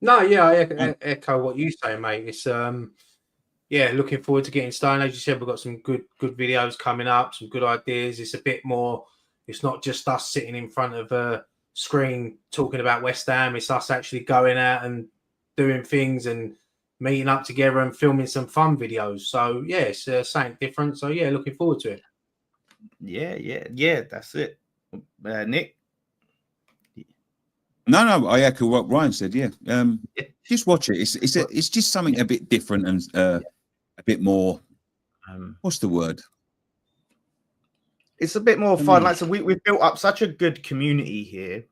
No, yeah, I echo what you say, mate. It's yeah, looking forward to getting started. As you said, we've got some good videos coming up, some good ideas. It's a bit more. It's not just us sitting in front of a screen talking about West Ham. It's us actually going out and doing things and meeting up together and filming some fun videos. So yeah, it's something different. So yeah, looking forward to it. Yeah. That's it. Nick. No, I echo what Ryan said. Yeah, just watch it. It's just something a bit different and a bit more. What's the word? It's a bit more fun. Like, so we've built up such a good community here,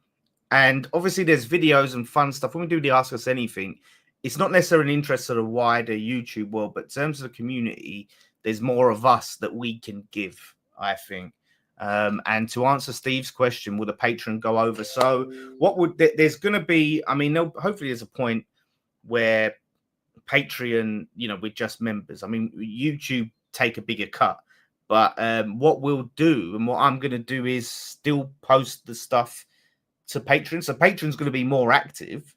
and obviously there's videos and fun stuff. When we do the Ask Us Anything, it's not necessarily an interest of the wider YouTube world, but in terms of the community, there's more of us that we can give, I think. And to answer Steve's question, will the Patreon go over? So what would there's going to be? I mean, hopefully there's a point where Patreon, we're just members. I mean, YouTube take a bigger cut, but what we'll do and what I'm going to do is still post the stuff to Patreon. So Patreon's going to be more active.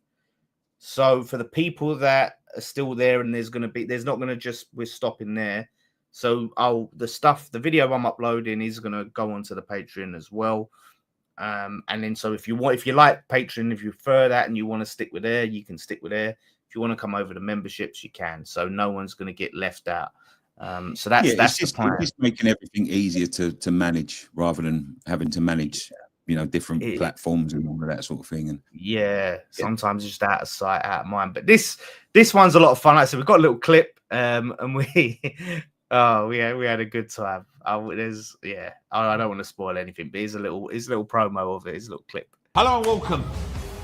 So for the people that are still there, and there's not going to just, we're stopping there. So the video I'm uploading is going to go onto the Patreon as well. And then so if you like Patreon, if you prefer that and you want to stick with there, you can stick with there. If you want to come over to memberships, you can. So no one's going to get left out. So that's the plan. It's just making everything easier to manage rather than having to manage, different platforms and all of that sort of thing. And sometimes it's just out of sight, out of mind. But this one's a lot of fun. Like I said, we've got a little clip, and we had a good time. I don't want to spoil anything, but here's a little promo of it. Here's a little clip. Hello and welcome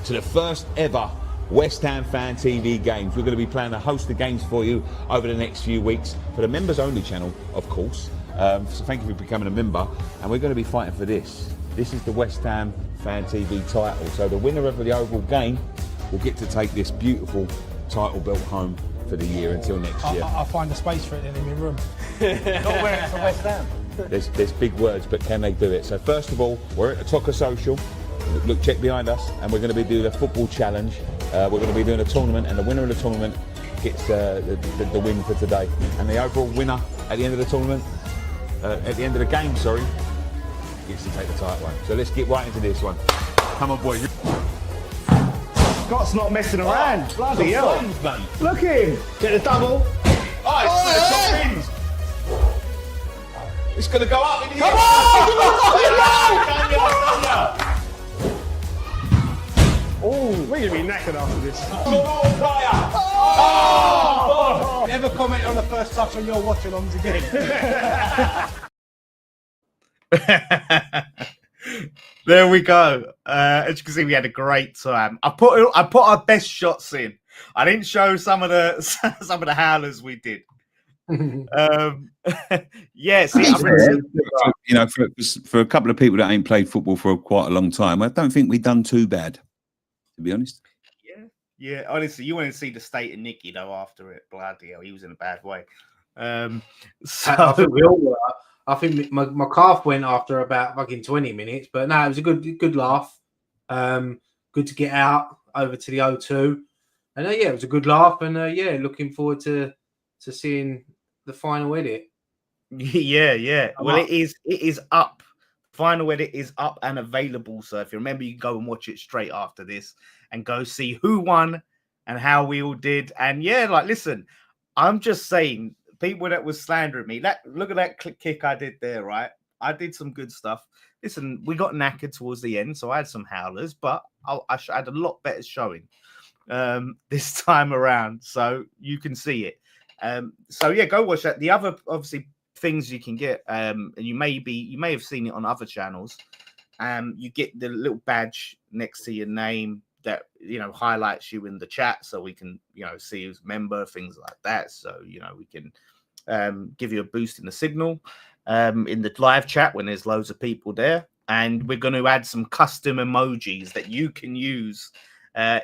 to the first ever West Ham Fan TV games. We're going to be playing a host of games for you over the next few weeks for the members only channel, of course. So thank you for becoming a member, and we're going to be fighting for this. This is the West Ham Fan TV title. So the winner of the overall game will get to take this beautiful title belt home for the year until next year. I'll find a space for it in my room. Not wearing it for West Ham. There's big words, but can they do it? So first of all, we're at the Tocker Social. Look, check behind us, and we're going to be doing a football challenge. We're going to be doing a tournament, and the winner of the tournament gets the win for today. And the overall winner at the end of the tournament, at the end of the game, gets to take the title home. So let's get right into this one. Come on, boys. Scott's not messing around. Bloody hell. Look at him. Get the double. Oh, it's it's going to go up in the Come air. Oh, we're going to be knackered after this. Oh! Never comment on the first touch on your watch-alongs again. There we go. As you can see, we had a great time. I put our best shots in. I didn't show some of the howlers we did. Yes, for a couple of people that ain't played football for quite a long time, I don't think we've done too bad, to be honest. Yeah. Honestly, you want to see the state of Nicky though after it. Bloody hell, he was in a bad way. So I think we all were. I think my calf went after about fucking 20 minutes, but no, it was a good laugh. Good to get out over to the O2, and it was a good laugh, and looking forward to seeing the final edit. Yeah. Well, it is up. Final edit is up and available. So if you remember, you can go and watch it straight after this and go see who won and how we all did. And listen, I'm just saying, people that was slandering me, look at that kick I did there, right? I did some good stuff. Listen, we got knackered towards the end, so I had some howlers, but I had a lot better showing this time around, so you can see it. Go watch that. The other obviously things you can get, and you may have seen it on other channels. You get the little badge next to your name that highlights you in the chat, so we can see who's a member, things like that. So we can give you a boost in the signal in the live chat when there's loads of people there. And we're going to add some custom emojis that you can use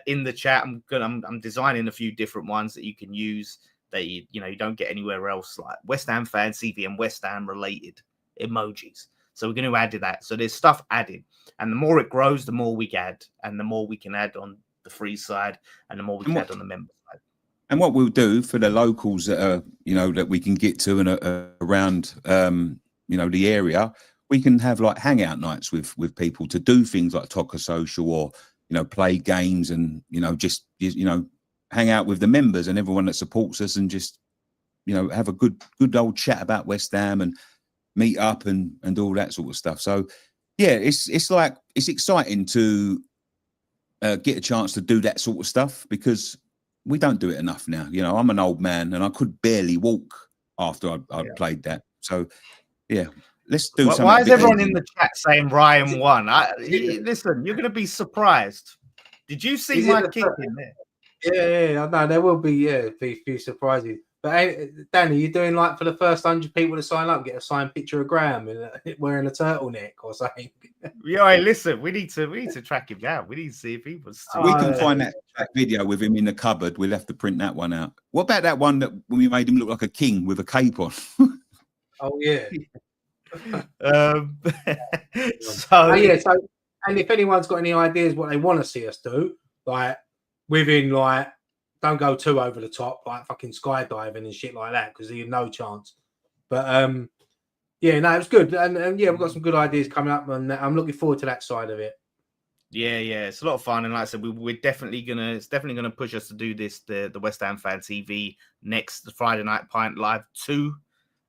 in the chat. I'm designing a few different ones that you can use that you don't get anywhere else, like West Ham Fan TV and West Ham related emojis. So we're going to add to that. So there's stuff added, and the more it grows, the more we add, and the more we can add on the free side, and the more we can add on the member side. And what we'll do for the locals that are, that we can get to and around, the area, we can have like hangout nights with people to do things like Tocker Social or, play games and, just hang out with the members and everyone that supports us and just, have a good old chat about West Ham and meet up and all that sort of stuff. So, yeah, it's exciting to get a chance to do that sort of stuff because we don't do it enough now. I'm an old man and I could barely walk after I'd played that. So, yeah, let's do something. Why is everyone in the chat saying Ryan won? Listen, you're going to be surprised. Did you see my kick in there? Yeah, no, there will be a few surprises. But Danny, you're doing like for the first 100 people to sign up, get a signed picture of Graham wearing a turtleneck or something. Yeah, hey, listen, we need to track him down. We need to see if he was. We can find that video with him in the cupboard. We'll have to print that one out. What about that one that when we made him look like a king with a cape on? Oh yeah. So and if anyone's got any ideas what they want to see us do, like don't go too over the top, like fucking skydiving and shit like that, because you have no chance. But it was good, and we've got some good ideas coming up, and I'm looking forward to that side of it. Yeah, it's a lot of fun, and like I said, we're definitely gonna push us to do this the West Ham Fan TV next Friday Night Pint Live 2.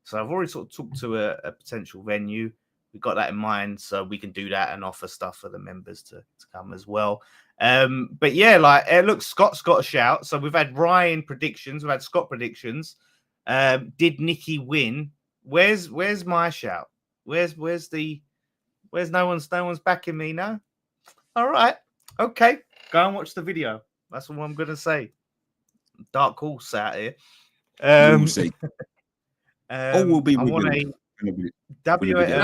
So I've already sort of talked to a potential venue. We've got that in mind, so we can do that and offer stuff for the members to come as well. But yeah, look, Scott's got a shout. So we've had Ryan predictions, we've had Scott predictions. Did Nicky win? Where's my shout? Where's no one's backing me now? All right, okay, go and watch the video. That's all I'm gonna say. Dark horse out here. We'll see. All will be. I want a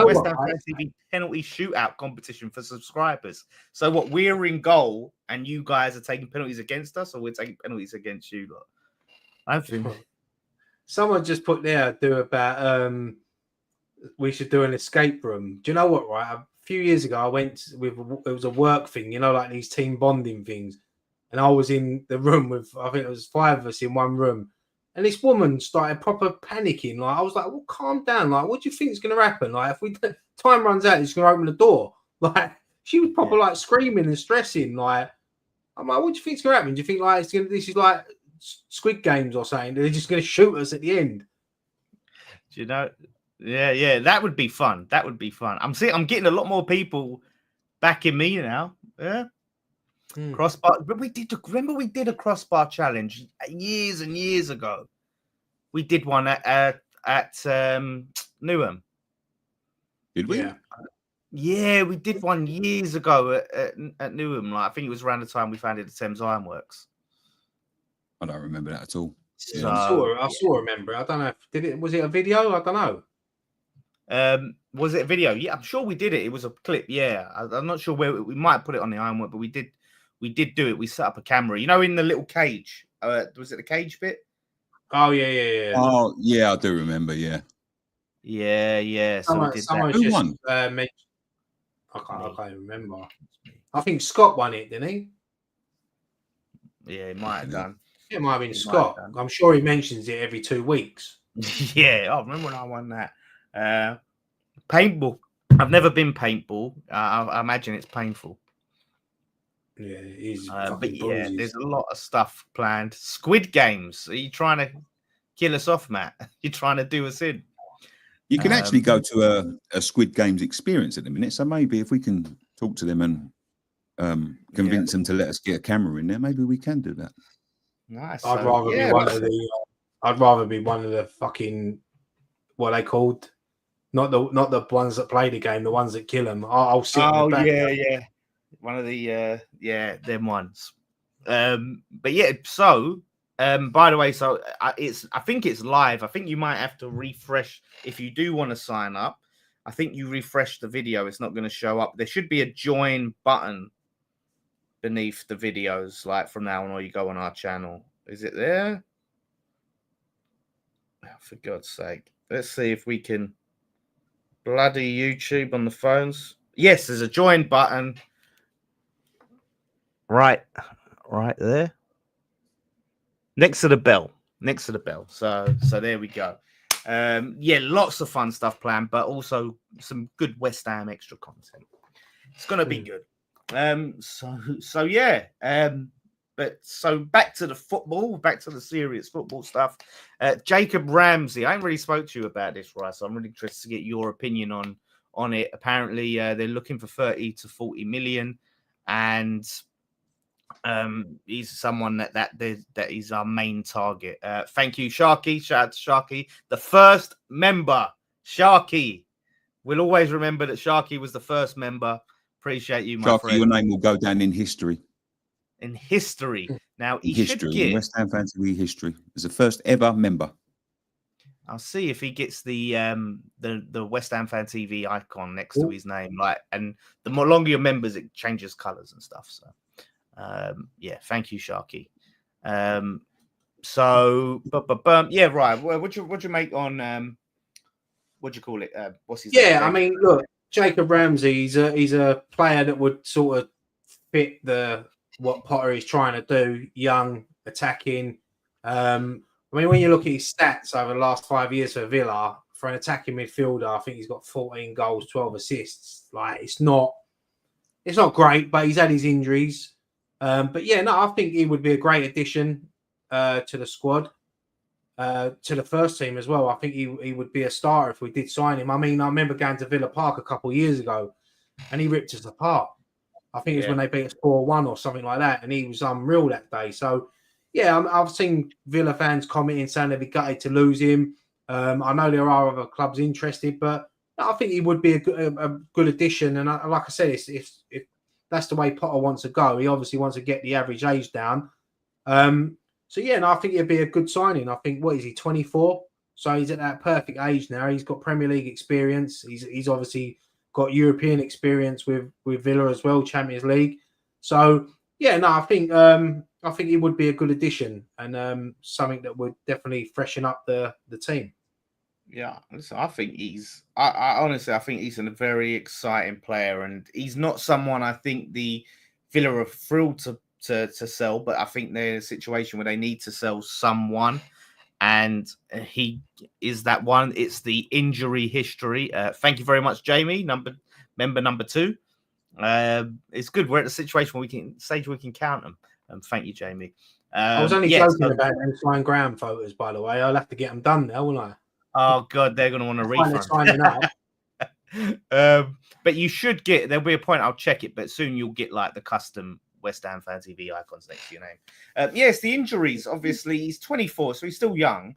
West Ham Fan TV penalty shootout competition for subscribers. So what, we're in goal and you guys are taking penalties against us, or we're taking penalties against you lot? I think someone just put there we should do an escape room. Do you know what? Right, a few years ago, I went it was a work thing, like these team bonding things, and I was in the room with I think it was 5 of us in one room. And this woman started proper panicking. Like I was like, "Well, calm down. Like, what do you think is going to happen? Like, if time runs out, she's going to open the door." Like, she was proper like screaming and stressing. Like, I'm like, "What do you think is going to happen? Do you think like this is like Squid Games or something? They're just going to shoot us at the end?" Do you know? Yeah, that would be fun. That would be fun. I'm getting a lot more people backing me now. Yeah. Crossbar, but we did a crossbar challenge years and years ago. We did one at Newham. Did we? Yeah, we did one years ago at Newham. Like I think it was around the time we founded the Thames Ironworks. I don't remember that at all. So, I saw remember. I don't know. Was it a video? I don't know. Was it a video? Yeah, I'm sure we did it. It was a clip. Yeah, I'm not sure where we might put it on the Ironwork, but we did do it. We set up a camera, in the little cage. Was it the cage bit? Oh yeah. Oh yeah, I do remember. Yeah. So we did that. Who won? I can't remember. I think Scott won it, didn't he? Yeah, he might have done. It might have been Scott. I'm sure he mentions it every 2 weeks. Yeah, I remember when I won that. Paintball. I've never been paintball. I imagine it's painful. Yeah, it is. But yeah, there's a lot of stuff planned. Squid Games. Are you trying to kill us off, Matt? You're trying to do us in. You can actually go to a Squid Games experience at the minute. So maybe if we can talk to them and convince them to let us get a camera in there, maybe we can do that. Nice. I'd rather be one of the fucking what they called, not the ones that play the game, the ones that kill them. I'll sit. Oh yeah. One of the them ones. But yeah, so by the way, so I think it's live. I think you might have to refresh if you do want to sign up. I think you refresh the video, it's not going to show up. There should be a join button beneath the videos, like from now on, or you go on our channel. Is it there? Oh, for God's sake. Let's see if we can bloody YouTube on the phones. Yes, there's a join button. Right there. Next to the bell. So there we go. Yeah, lots of fun stuff planned, but also some good West Ham extra content. It's gonna be good. So yeah. But so back to the football, back to the serious football stuff. Jacob Ramsey, I ain't really spoke to you about this, right? So I'm really interested to get your opinion on it. Apparently, they're looking for 30 to 40 million, and he's someone that is our main target. Thank you, Sharky. Shout out to Sharky, the first member. Sharky, we'll always remember that Sharky was the first member. Appreciate you, my Sharky, friend. your name will go down in history. In history. Now, he History, should get... in West Ham Fan TV history, as the first ever member. I'll see if he gets the West Ham Fan TV icon next to his name. And the more longer your members, it changes colours and stuff. So, yeah, thank you, Sharky. Yeah, right. What you make on what do you call it? What's his name? Yeah, I mean, look, Jacob Ramsey, he's a player that would sort of fit what Potter is trying to do, young, attacking. I mean, when you look at his stats over the last 5 years for Villa, for an attacking midfielder, I think he's got 14 goals, 12 assists. Like, it's not great, but he's had his injuries. But yeah, no, I think he would be a great addition to the squad, to the first team as well. I think he would be a starter if we did sign him. I mean, I remember going to Villa Park a couple of years ago, and he ripped us apart. I think it was when they beat us 4-1 or something like that, and he was unreal that day. So, yeah, I've seen Villa fans commenting saying they'd be gutted to lose him. I know there are other clubs interested, but I think he would be a good addition. And like I said, if that's the way Potter wants to go, he obviously wants to get the average age down. So, yeah, no, I think it'd be a good signing. I think, what is he, 24? So he's at that perfect age now. He's got Premier League experience. He's obviously got European experience with Villa as well, Champions League. So, yeah, no, I think he would be a good addition and something that would definitely freshen up the team. Yeah, listen, I think I honestly, I think he's a very exciting player, and he's not someone I think the Villa are thrilled to sell, but I think they're in a situation where they need to sell someone, and he is that one. It's the injury history. Thank you very much, Jamie, member number 2. It's good. We're at the situation where we can count them. Thank you, Jamie. I was only joking about them sign Graham photos, by the way. I'll have to get them done now, won't I? Oh God, they're going to want a refund. Signing up. But you should get. There'll be a point. I'll check it, but soon you'll get like the custom West Ham Fan TV icons next to your name. Yes, the injuries. Obviously, he's 24, so he's still young.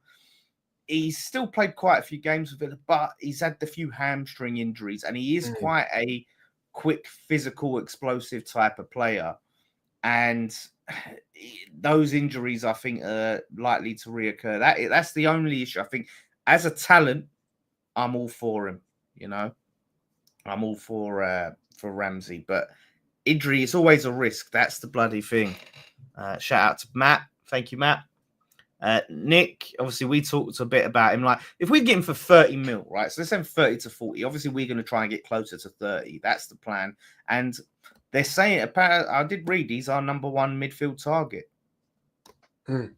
He's still played quite a few games with it, but he's had the few hamstring injuries, and he is quite a quick, physical, explosive type of player. And those injuries, I think, are likely to reoccur. That's the only issue. I think, as a talent, I'm all for him. You know, I'm all for Ramsey, but injury is always a risk. That's the bloody thing. Shout out to Matt. Thank you, Matt. Nick, obviously, we talked a bit about him. Like, if we get him for 30 mil, right? So let's say 30 to 40. Obviously, we're going to try and get closer to 30. That's the plan. And they're saying, apparently, I did read he's our number 1 midfield target. Is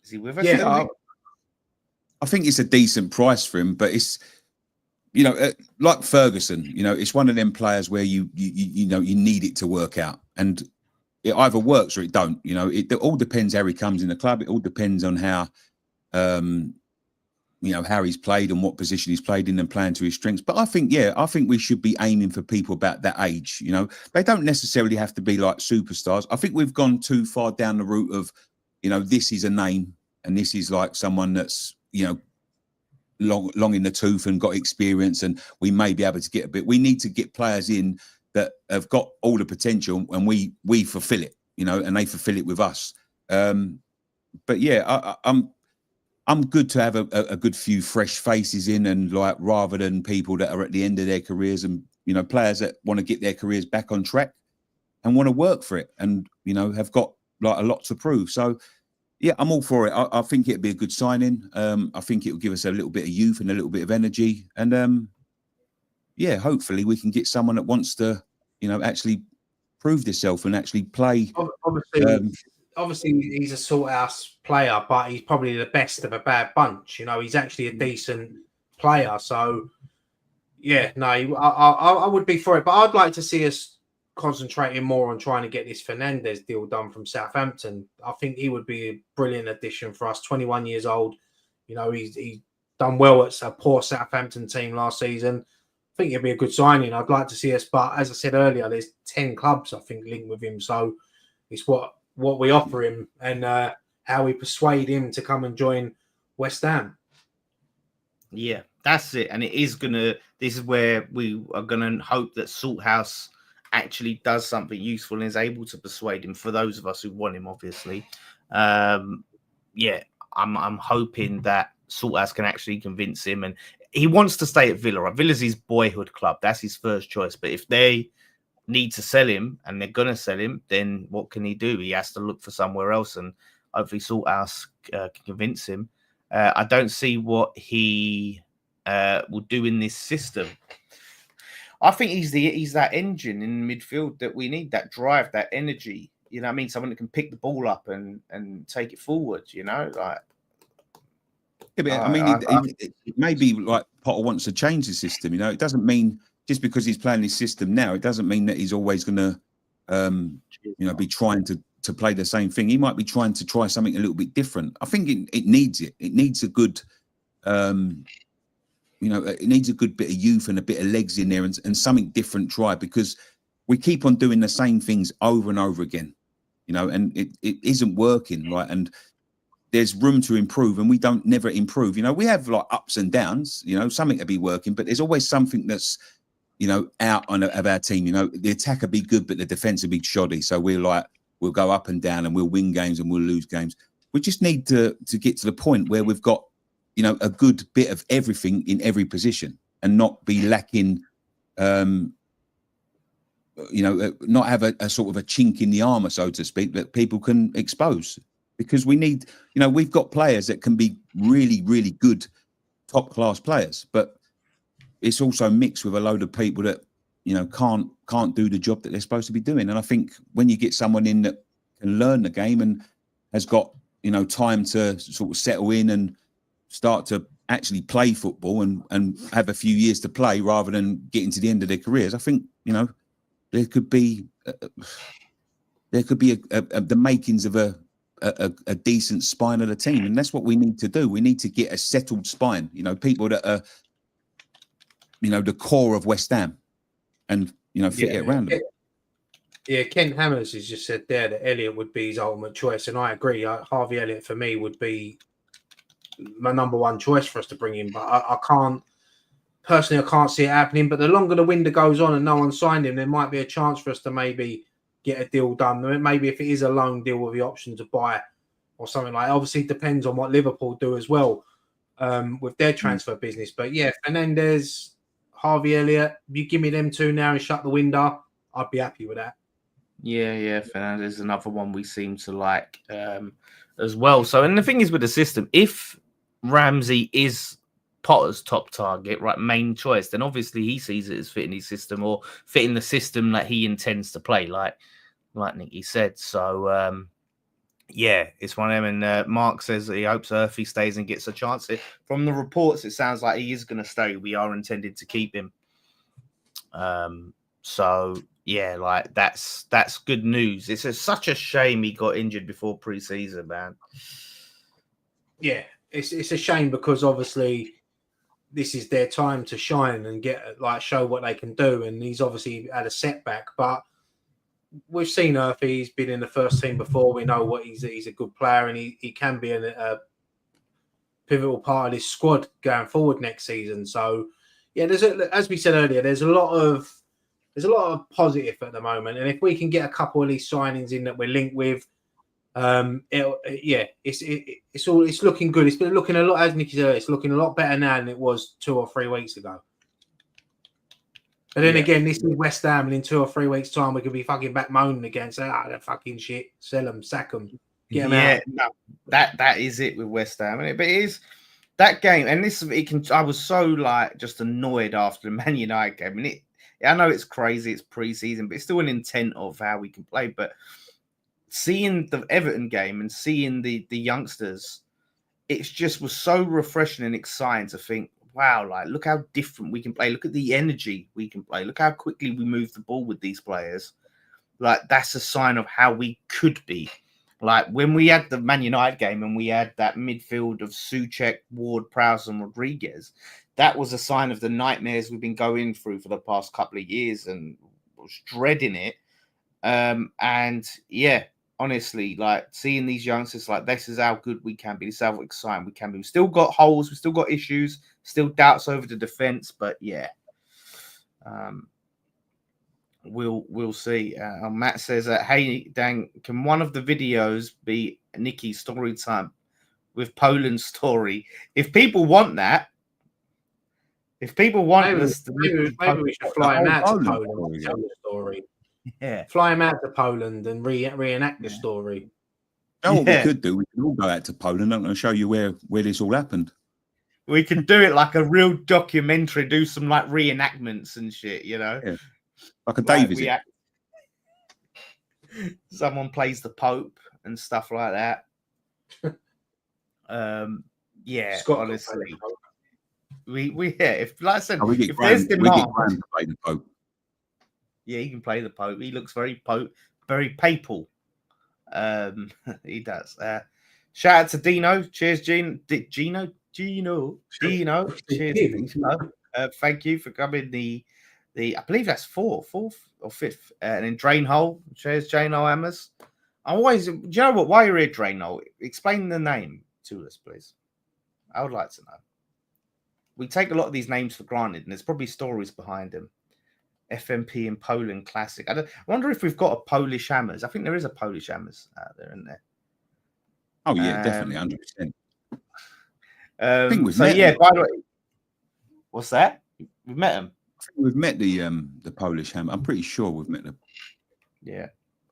he with us? Yeah, I think it's a decent price for him, but it's, you know, like Ferguson, you know, it's one of them players where you know, you need it to work out, and it either works or it don't. You know, it all depends how he comes in the club. It all depends on how, you know, how he's played and what position he's played in and playing to his strengths. But I think we should be aiming for people about that age. You know, they don't necessarily have to be like superstars. I think we've gone too far down the route of, you know, this is a name and this is like someone that's, you know, long in the tooth and got experience, and we may be able to get a bit. We need to get players in that have got all the potential, and we fulfill it, you know, and they fulfill it with us. But yeah, I'm good to have a good few fresh faces in, and like, rather than people that are at the end of their careers, and, you know, players that want to get their careers back on track and want to work for it, and, you know, have got like a lot to prove. So yeah, I'm all for it. I think it'd be a good signing. I think it will give us a little bit of youth and a little bit of energy. And yeah, hopefully we can get someone that wants to, you know, actually prove themselves and actually play. Obviously, obviously he's a sort-house player, but he's probably the best of a bad bunch. You know, he's actually a decent player. So, yeah, no, I would be for it. But I'd like to see us concentrating more on trying to get this Fernandez deal done from Southampton. I think he would be a brilliant addition for us. 21 years old. You know, he's done well at a poor Southampton team last season. I think it'd be a good signing. I'd like to see us, but as I said earlier, there's 10 clubs I think linked with him. So it's what we offer him and how we persuade him to come and join West Ham. Yeah, that's it. And this is where we are gonna hope that Salthouse actually does something useful and is able to persuade him, for those of us who want him, obviously. I'm hoping that Salthouse can actually convince him, and he wants to stay at Villa. Right? Villa's his boyhood club. That's his first choice. But if they need to sell him and they're going to sell him, then what can he do? He has to look for somewhere else, and hopefully Salthouse can convince him. I don't see what he will do in this system. I think he's that engine in midfield that we need, that drive, that energy. You know what I mean? Someone that can pick the ball up and take it forward, you know? Like, yeah, but it may be like Potter wants to change the system, you know? It doesn't mean just because he's playing this system now, it doesn't mean that he's always going to, be trying to play the same thing. He might be trying to try something a little bit different. I think it needs it. It needs a good, it needs a good bit of youth and a bit of legs in there and something different try, because we keep on doing the same things over and over again, you know, and it isn't working, right? And there's room to improve, and we don't never improve. You know, we have like ups and downs, you know, something to be working, but there's always something that's, you know, out of our team. You know, the attack will be good, but the defense will be shoddy. So we'll go up and down, and we'll win games and we'll lose games. We just need to get to the point where we've got, you know, a good bit of everything in every position, and not be lacking, not have a sort of a chink in the armor, so to speak, that people can expose. Because we need, you know, we've got players that can be really, really good, top class players, but it's also mixed with a load of people that, you know, can't do the job that they're supposed to be doing. And I think when you get someone in that can learn the game and has got, you know, time to sort of settle in and start to actually play football and have a few years to play rather than getting to the end of their careers, I think, you know, there could be the makings of a decent spine of the team. And that's what we need to do. We need to get a settled spine, you know, people that are, you know, the core of West Ham, and, you know, fit it around them. Yeah, Ken Hammers has just said there that Elliott would be his ultimate choice, and I agree. Harvey Elliott for me would be my number one choice for us to bring in, but I can't see it happening. But the longer the window goes on and no one signed him, there might be a chance for us to maybe get a deal done. Maybe if it is a loan deal with the option to buy or something like that. Obviously, it depends on what Liverpool do as well with their transfer business. But yeah, Fernandez, Harvey Elliott, you give me them two now and shut the window, I'd be happy with that. Yeah, Fernandez is another one we seem to like as well. So, and the thing is with the system, if Ramsey is Potter's top target, right, main choice, then obviously he sees it as fitting his system or fitting the system that he intends to play, like Nicky said. So, yeah, it's one of them. And Mark says that he hopes Earthy stays and gets a chance. From the reports, it sounds like he is going to stay. We are intended to keep him. So yeah, like that's good news. It's such a shame he got injured before pre-season, man. Yeah, it's a shame because obviously this is their time to shine and show what they can do. And he's obviously had a setback, but we've seen Earthy. He's been in the first team before. We know what he's a good player, and he can be a pivotal part of this squad going forward next season. So yeah, as we said earlier, there's a lot of positive at the moment, and if we can get a couple of these signings in that we're linked with, it's looking good. It's been looking a lot, as Nicky said, it's looking a lot better now than it was 2 or 3 weeks ago. But then again, this is West Ham, and in 2 or 3 weeks' time, we could be fucking back moaning again, saying, they're fucking shit, sell them, sack them, get them out. No, that is it with West Ham, isn't it? But it is that game, and I was so just annoyed after the Man United game, and I know it's crazy, it's pre-season, but it's still an intent of how we can play. But seeing the Everton game and seeing the youngsters, it's just was so refreshing and exciting to think, wow, like look how different we can play. Look at the energy we can play. Look how quickly we move the ball with these players. Like that's a sign of how we could be. Like when we had the Man United game and we had that midfield of Souček, Ward-Prowse and Rodriguez, that was a sign of the nightmares we've been going through for the past couple of years and was dreading it. And yeah, honestly, like seeing these youngsters, like this is how good we can be. This is how exciting we can be. We've still got holes, we've still got issues, still doubts over the defense, but yeah. We'll see. Matt says, "Hey Dan, can one of the videos be Nicky's story time with Poland's story? If people want that, maybe we should fly him out to Poland and tell the story. Yeah, fly him out to Poland and reenact the story. You know what we could do? We could all go out to Poland and show you where this all happened. We can do it like a real documentary. Do some like reenactments and shit. You know." Yeah. Like a day visit. Someone plays the Pope and stuff like that. Yeah, Scott honestly. We if like I said, if Graham, there's demand, to play the Pope. Yeah, he can play the Pope. He looks very papal. He does. Shout out to Dino. Cheers, Gino. Cheers, Dino. Thank you for coming. I believe that's fourth or fifth. And then Drainhole. Cheers, Drainhole Hammers. I'm always, do you know what? Why you're here, Drainhole? Explain the name to us, please. I would like to know. We take a lot of these names for granted, and there's probably stories behind them. FNP in Poland Classic. I wonder if we've got a Polish Hammers. I think there is a Polish Hammers out there, isn't there? Oh, yeah, definitely, 100%. I think we've met them. By the way, what's that? We've met them. We've met the Polish Hammer. I'm pretty sure we've met them. Yeah.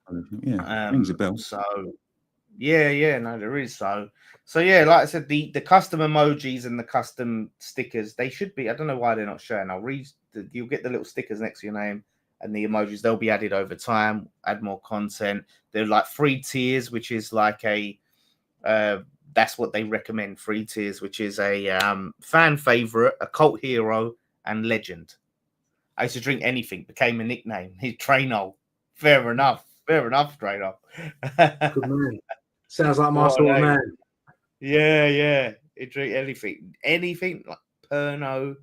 Rings a bell. So, no, there is. So yeah, like I said, the custom emojis and the custom stickers, they should be. I don't know why they're not showing. You'll get the little stickers next to your name and the emojis. They'll be added over time. Add more content. They're like 3 tiers, which is like a. That's what they recommend. 3 tiers, which is a fan favorite, a cult hero, and legend. I used to drink anything, became a nickname. He's Traino. Fair enough, Traino. Good man. Sounds like my sort of man. Yeah. He drink anything like Pernod.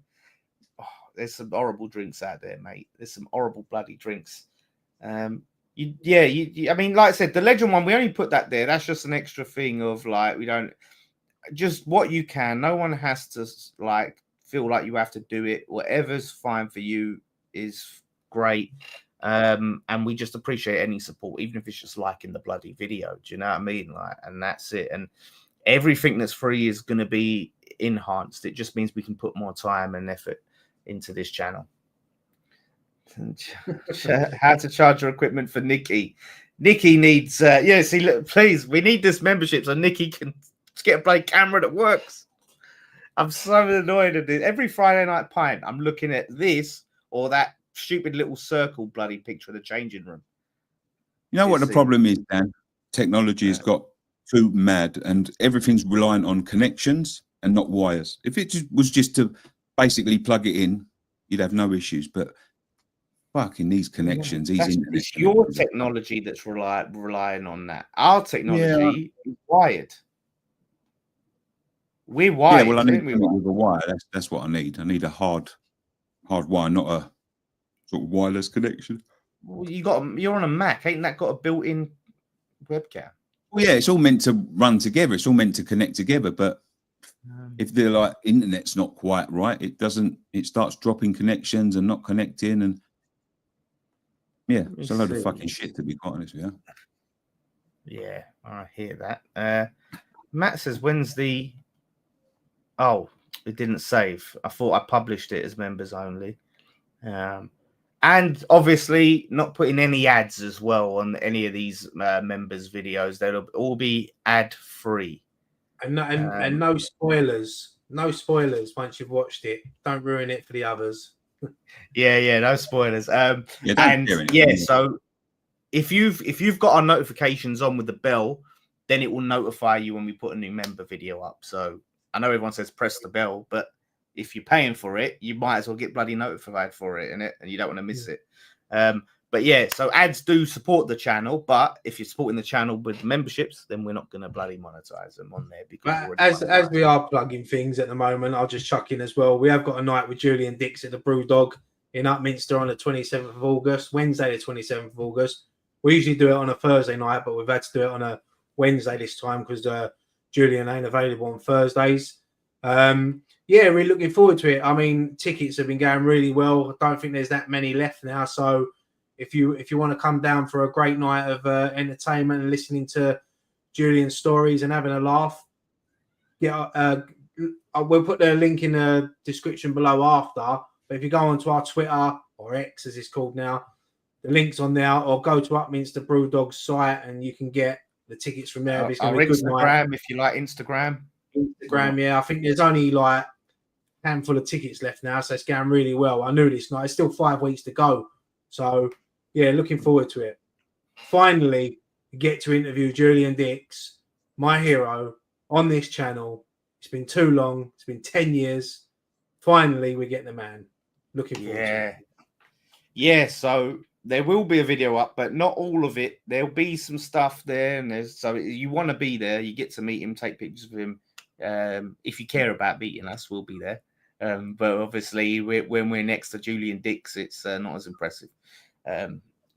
Oh, there's some horrible drinks out there, mate. There's some horrible bloody drinks. I mean, like I said, the legend one, we only put that there. That's just an extra thing of like, we don't just what you can. No one has to like feel like you have to do it. Whatever's fine for you is great. And we just appreciate any support, even if it's just liking the bloody video. Do you know what I mean? Like, and that's it. And everything that's free is going to be enhanced. It just means we can put more time and effort into this channel. How to charge your equipment for Nicky. Nicky needs look, please, we need this membership so Nicky can get a bloody camera that works. I'm so annoyed at this. Every Friday night pint, I'm looking at this or that stupid little circle bloody picture of the changing room. You know what the problem is, Dan? Technology has got too mad and everything's reliant on connections and not wires. If it was just to basically plug it in, you'd have no issues. But fucking these connections, it's your technology that's relying on that. Our technology is wired. We're wired. Yeah, well, I need with a wire. That's what I need. I need a hard wire, not a sort of wireless connection. Well, you're on a Mac, ain't that got a built-in webcam? Well, yeah, it's all meant to run together. It's all meant to connect together. But if the like internet's not quite right, it doesn't. It starts dropping connections and not connecting, and it's a load of fucking shit, to be quite honest with you. Yeah, I hear that. Matt says, "When's the?" Oh, it didn't save. I thought I published it as members only. And obviously not putting any ads as well on any of these members' videos. They'll all be ad free. And no spoilers. No spoilers once you've watched it. Don't ruin it for the others. No spoilers. So if you've got our notifications on with the bell, then it will notify you when we put a new member video up. So I know everyone says press the bell, but if you're paying for it, you might as well get bloody notified for it, innit? And you don't want to miss it. But yeah, so ads do support the channel, but if you're supporting the channel with memberships, then we're not going to bloody monetize them on there. Because as we are plugging things at the moment, I'll just chuck in as well. We have got a night with Julian Dicks at the Brewdog in Upminster on the 27th of August, Wednesday the 27th of August. We usually do it on a Thursday night, but we've had to do it on a Wednesday this time because Julian ain't available on Thursdays. Yeah, really looking forward to it. I mean, tickets have been going really well. I don't think there's that many left now, so if you want to come down for a great night of entertainment and listening to Julian's stories and having a laugh, yeah, we'll put the link in the description below after. But if you go onto our Twitter or X as it's called now, the link's on there, or go to Upminster Brewdog's site and you can get the tickets from there. It's going to be a good night. If you like Instagram, yeah. I think there's only like a handful of tickets left now, so it's going really well. I knew this night. It's still 5 weeks to go, so yeah, looking forward to it. Finally, we get to interview Julian Dicks, my hero, on this channel. It's been too long. It's been 10 years. Finally, we get the man. Looking forward to it. Yeah, so there will be a video up, but not all of it. There'll be some stuff there, and so you want to be there. You get to meet him, take pictures of him. If you care about meeting us, we'll be there. But obviously, when we're next to Julian Dicks, it's not as impressive.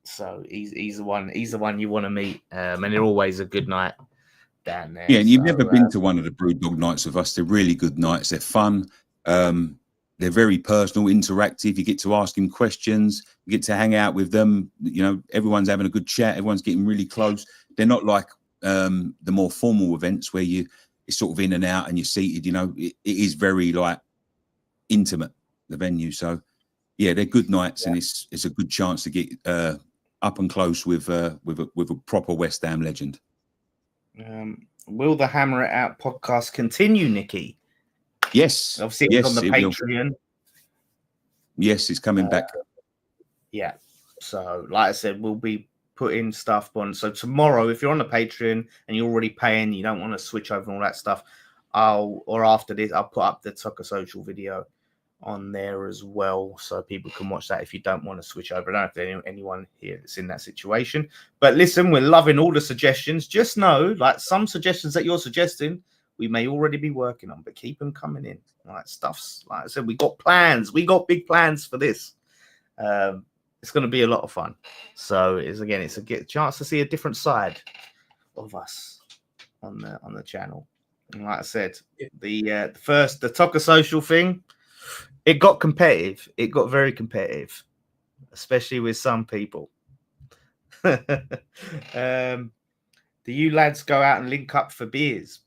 So he's the one you want to meet, and they're always a good night down there. Yeah, and you've never been to one of the Brewdog nights with us. They're really good nights. They're fun. They're very personal, interactive. You get to ask him questions. You get to hang out with them. You know, everyone's having a good chat. Everyone's getting really close. They're not like the more formal events where you're sort of in and out and you're seated. You know, it is very like intimate, the venue. So yeah, they're good nights, and it's a good chance to get up and close with a proper West Ham legend. Will the Hammer It Out podcast continue, Nicky? Yes. Obviously, it's on the Patreon. Yes, it's coming back. Yeah. So, like I said, we'll be putting stuff on. So tomorrow, if you're on the Patreon and you're already paying, you don't want to switch over and all that stuff, after this, I'll put up the Tucker Social video on there as well, so people can watch that if you don't want to switch over. I don't know if there's anyone here that's in that situation. But listen, we're loving all the suggestions. Just know, like, some suggestions that you're suggesting, we may already be working on, but keep them coming in. Like, stuff's, like I said, we got plans. We got big plans for this. It's going to be a lot of fun. So it's a chance to see a different side of us on the channel. And like I said, the Tucker Social thing, it got competitive. It got very competitive, especially with some people. Do you lads go out and link up for beers?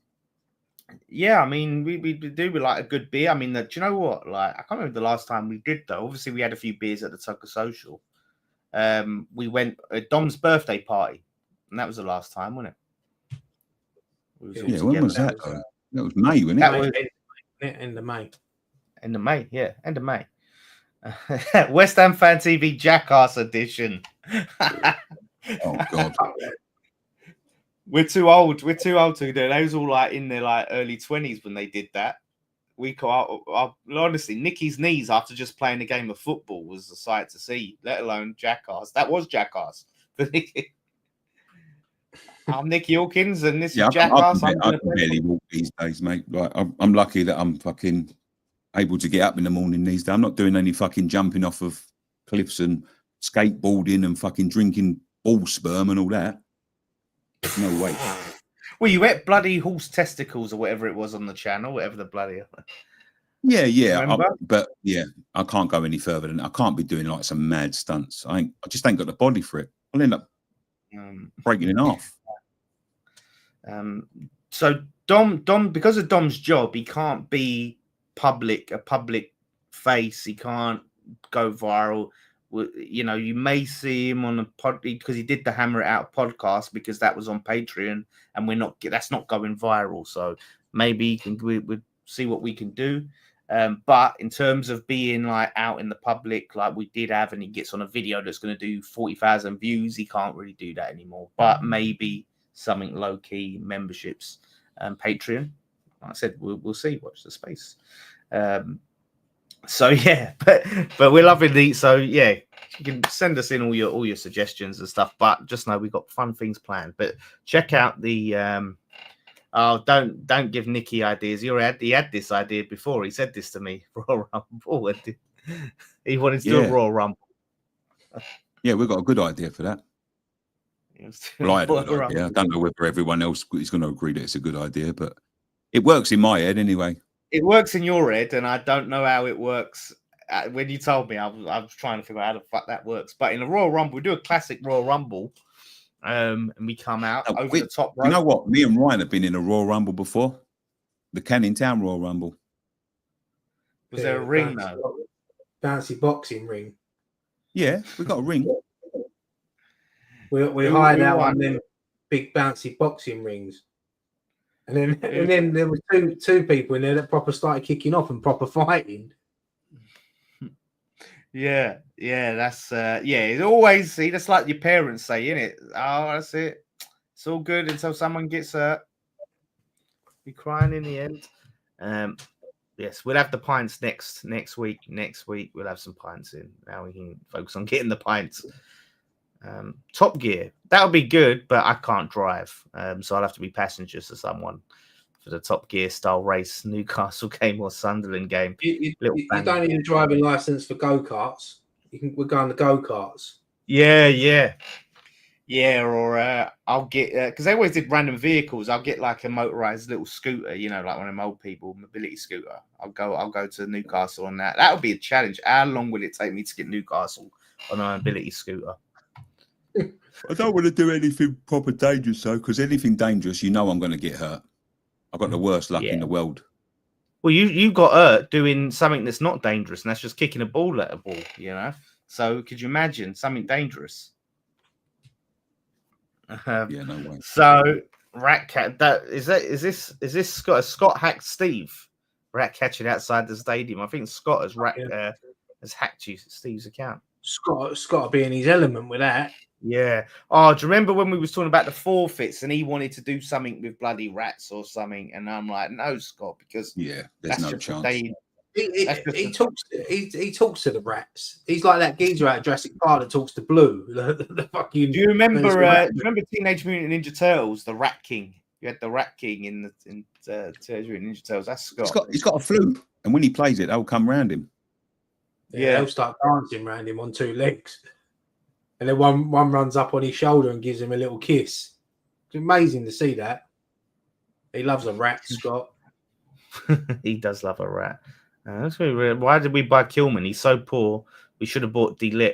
Yeah, I mean, we do like a good beer. I mean, do you know what? Like, I can't remember the last time we did, though. Obviously, we had a few beers at the Tucker Social. We went at Dom's birthday party, and that was the last time, wasn't it? Yeah, when was that? That was May, wasn't it? That was end of May. End of May, yeah, end of May. West Ham Fan TV Jackass edition. Oh God. We're too old. We're too old to do it. They was all like in their like early 20s when they did that. Honestly, Nicky's knees after just playing a game of football was a sight to see, let alone Jackass. That was Jackass for Nicky. I'm Nicky Hawkins, and this is Jackass. I can barely walk these days, mate. Like, I'm lucky that I'm fucking able to get up in the morning these days. I'm not doing any fucking jumping off of cliffs and skateboarding and fucking drinking ball sperm and all that. No way. Well, you ate bloody horse testicles or whatever it was on the channel, whatever the bloody. Yeah. But yeah, I can't go any further than I can't be doing like some mad stunts. I just ain't got the body for it. I'll end up breaking it off. So Dom, because of Dom's job, he can't be a public face. He can't go viral. You know, you may see him on a pod because he did the Hammer It Out podcast because that was on Patreon, and that's not going viral. So maybe we'll see what we can do. But in terms of being like out in the public, like we did have, and he gets on a video that's going to do 40,000 views, he can't really do that anymore. But maybe something low key, memberships and Patreon. Like I said, we'll see. Watch the space. So yeah, but we're loving these. So yeah, you can send us in all your suggestions and stuff. But just know we've got fun things planned. But check out the oh, don't give Nicky ideas. He had this idea before. He said this to me. Royal Rumble. He wanted to do a Royal Rumble. Yeah, we've got a good idea for that. Well, I had a good idea. I don't know whether everyone else is going to agree that it's a good idea, but it works in my head anyway. It works in your head, and I don't know how it works. When you told me, I was trying to figure out how the fuck that works. But in a Royal Rumble, we do a classic Royal Rumble, and we come out over the top rope. You know what? Me and Ryan have been in a Royal Rumble before. The Canning Town Royal Rumble. Was there a ring, though? Fancy boxing ring. Yeah, we got a ring. We hired out one of them big bouncy boxing rings. And then there were two people in there that proper started kicking off and proper fighting. Yeah, that's it's always that's like your parents say, innit? Oh, that's it. It's all good until someone gets hurt. Be crying in the end. Yes, we'll have the pints next week. Next week we'll have some pints in. Now we can focus on getting the pints. Top Gear, that'll be good, but I can't drive, so I'll have to be passengers to someone for the Top Gear style race, Newcastle game or Sunderland game. You don't need a driving license for go-karts. We're going to go-karts. Yeah. Or I'll get because they always did random vehicles. I'll get like a motorized little scooter, like one of them old people mobility scooter. I'll go to Newcastle on that. That would be a challenge. How long will it take me to get Newcastle on a mobility scooter? I don't want to do anything proper dangerous, though, because anything dangerous, I'm going to get hurt. I've got the worst luck in the world. Well, you got hurt doing something that's not dangerous, and that's just kicking a ball at a ball, So could you imagine something dangerous? Yeah, no way. So rat cat, is this Scott hacked Steve? Rat catching outside the stadium. I think Scott has hacked Steve's account. Scott's got to be in his element with that. Yeah. Oh, do you remember when we was talking about the forfeits and he wanted to do something with bloody rats or something? And I'm like, no, Scott, because there's no chance. He talks to the rats. He's like that geezer out of Jurassic Park that talks to Blue. The fucking. Do you remember Teenage Mutant Ninja Turtles, the Rat King? You had the Rat King in Teenage Mutant Ninja Turtles. That's Scott. He's got a flute, and when he plays it, they'll come round him. Yeah, they'll start dancing around him on two legs. And then one runs up on his shoulder and gives him a little kiss. It's amazing to see that. He loves a rat, Scott. He does love a rat. That's really weird. Why did we buy Kilman? He's so poor. We should have bought Delit.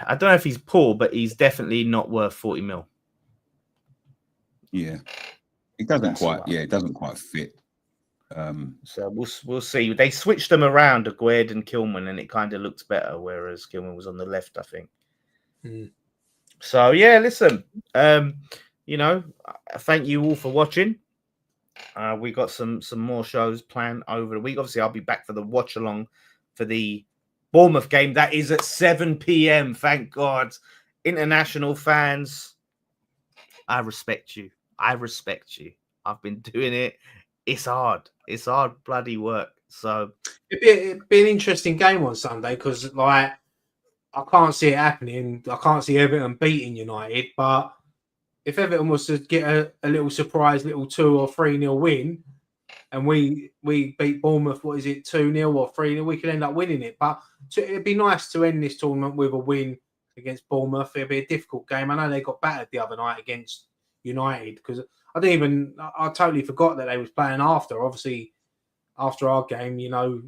I don't know if he's poor, but he's definitely not worth 40 mil. Yeah. It doesn't quite fit. So we'll see. They switched them around, Aguerd and Kilman, and it kind of looks better, whereas Kilman was on the left, I think. So yeah, listen, thank you all for watching. We got some more shows planned over the week. Obviously, I'll be back for the watch along for the Bournemouth game. That is at 7 p.m. Thank God. International fans, I respect you. I've been doing it. It's hard. It's hard bloody work. So it'd be an interesting game on Sunday because, I can't see it happening. I can't see Everton beating United. But if Everton was to get a little surprise, little 2 or 3-0 win, and we beat Bournemouth, 2-0 or 3-0, we could end up winning it. But it'd be nice to end this tournament with a win against Bournemouth. It'd be a difficult game. I know they got battered the other night against United because I totally forgot that they was playing after. Obviously, after our game, now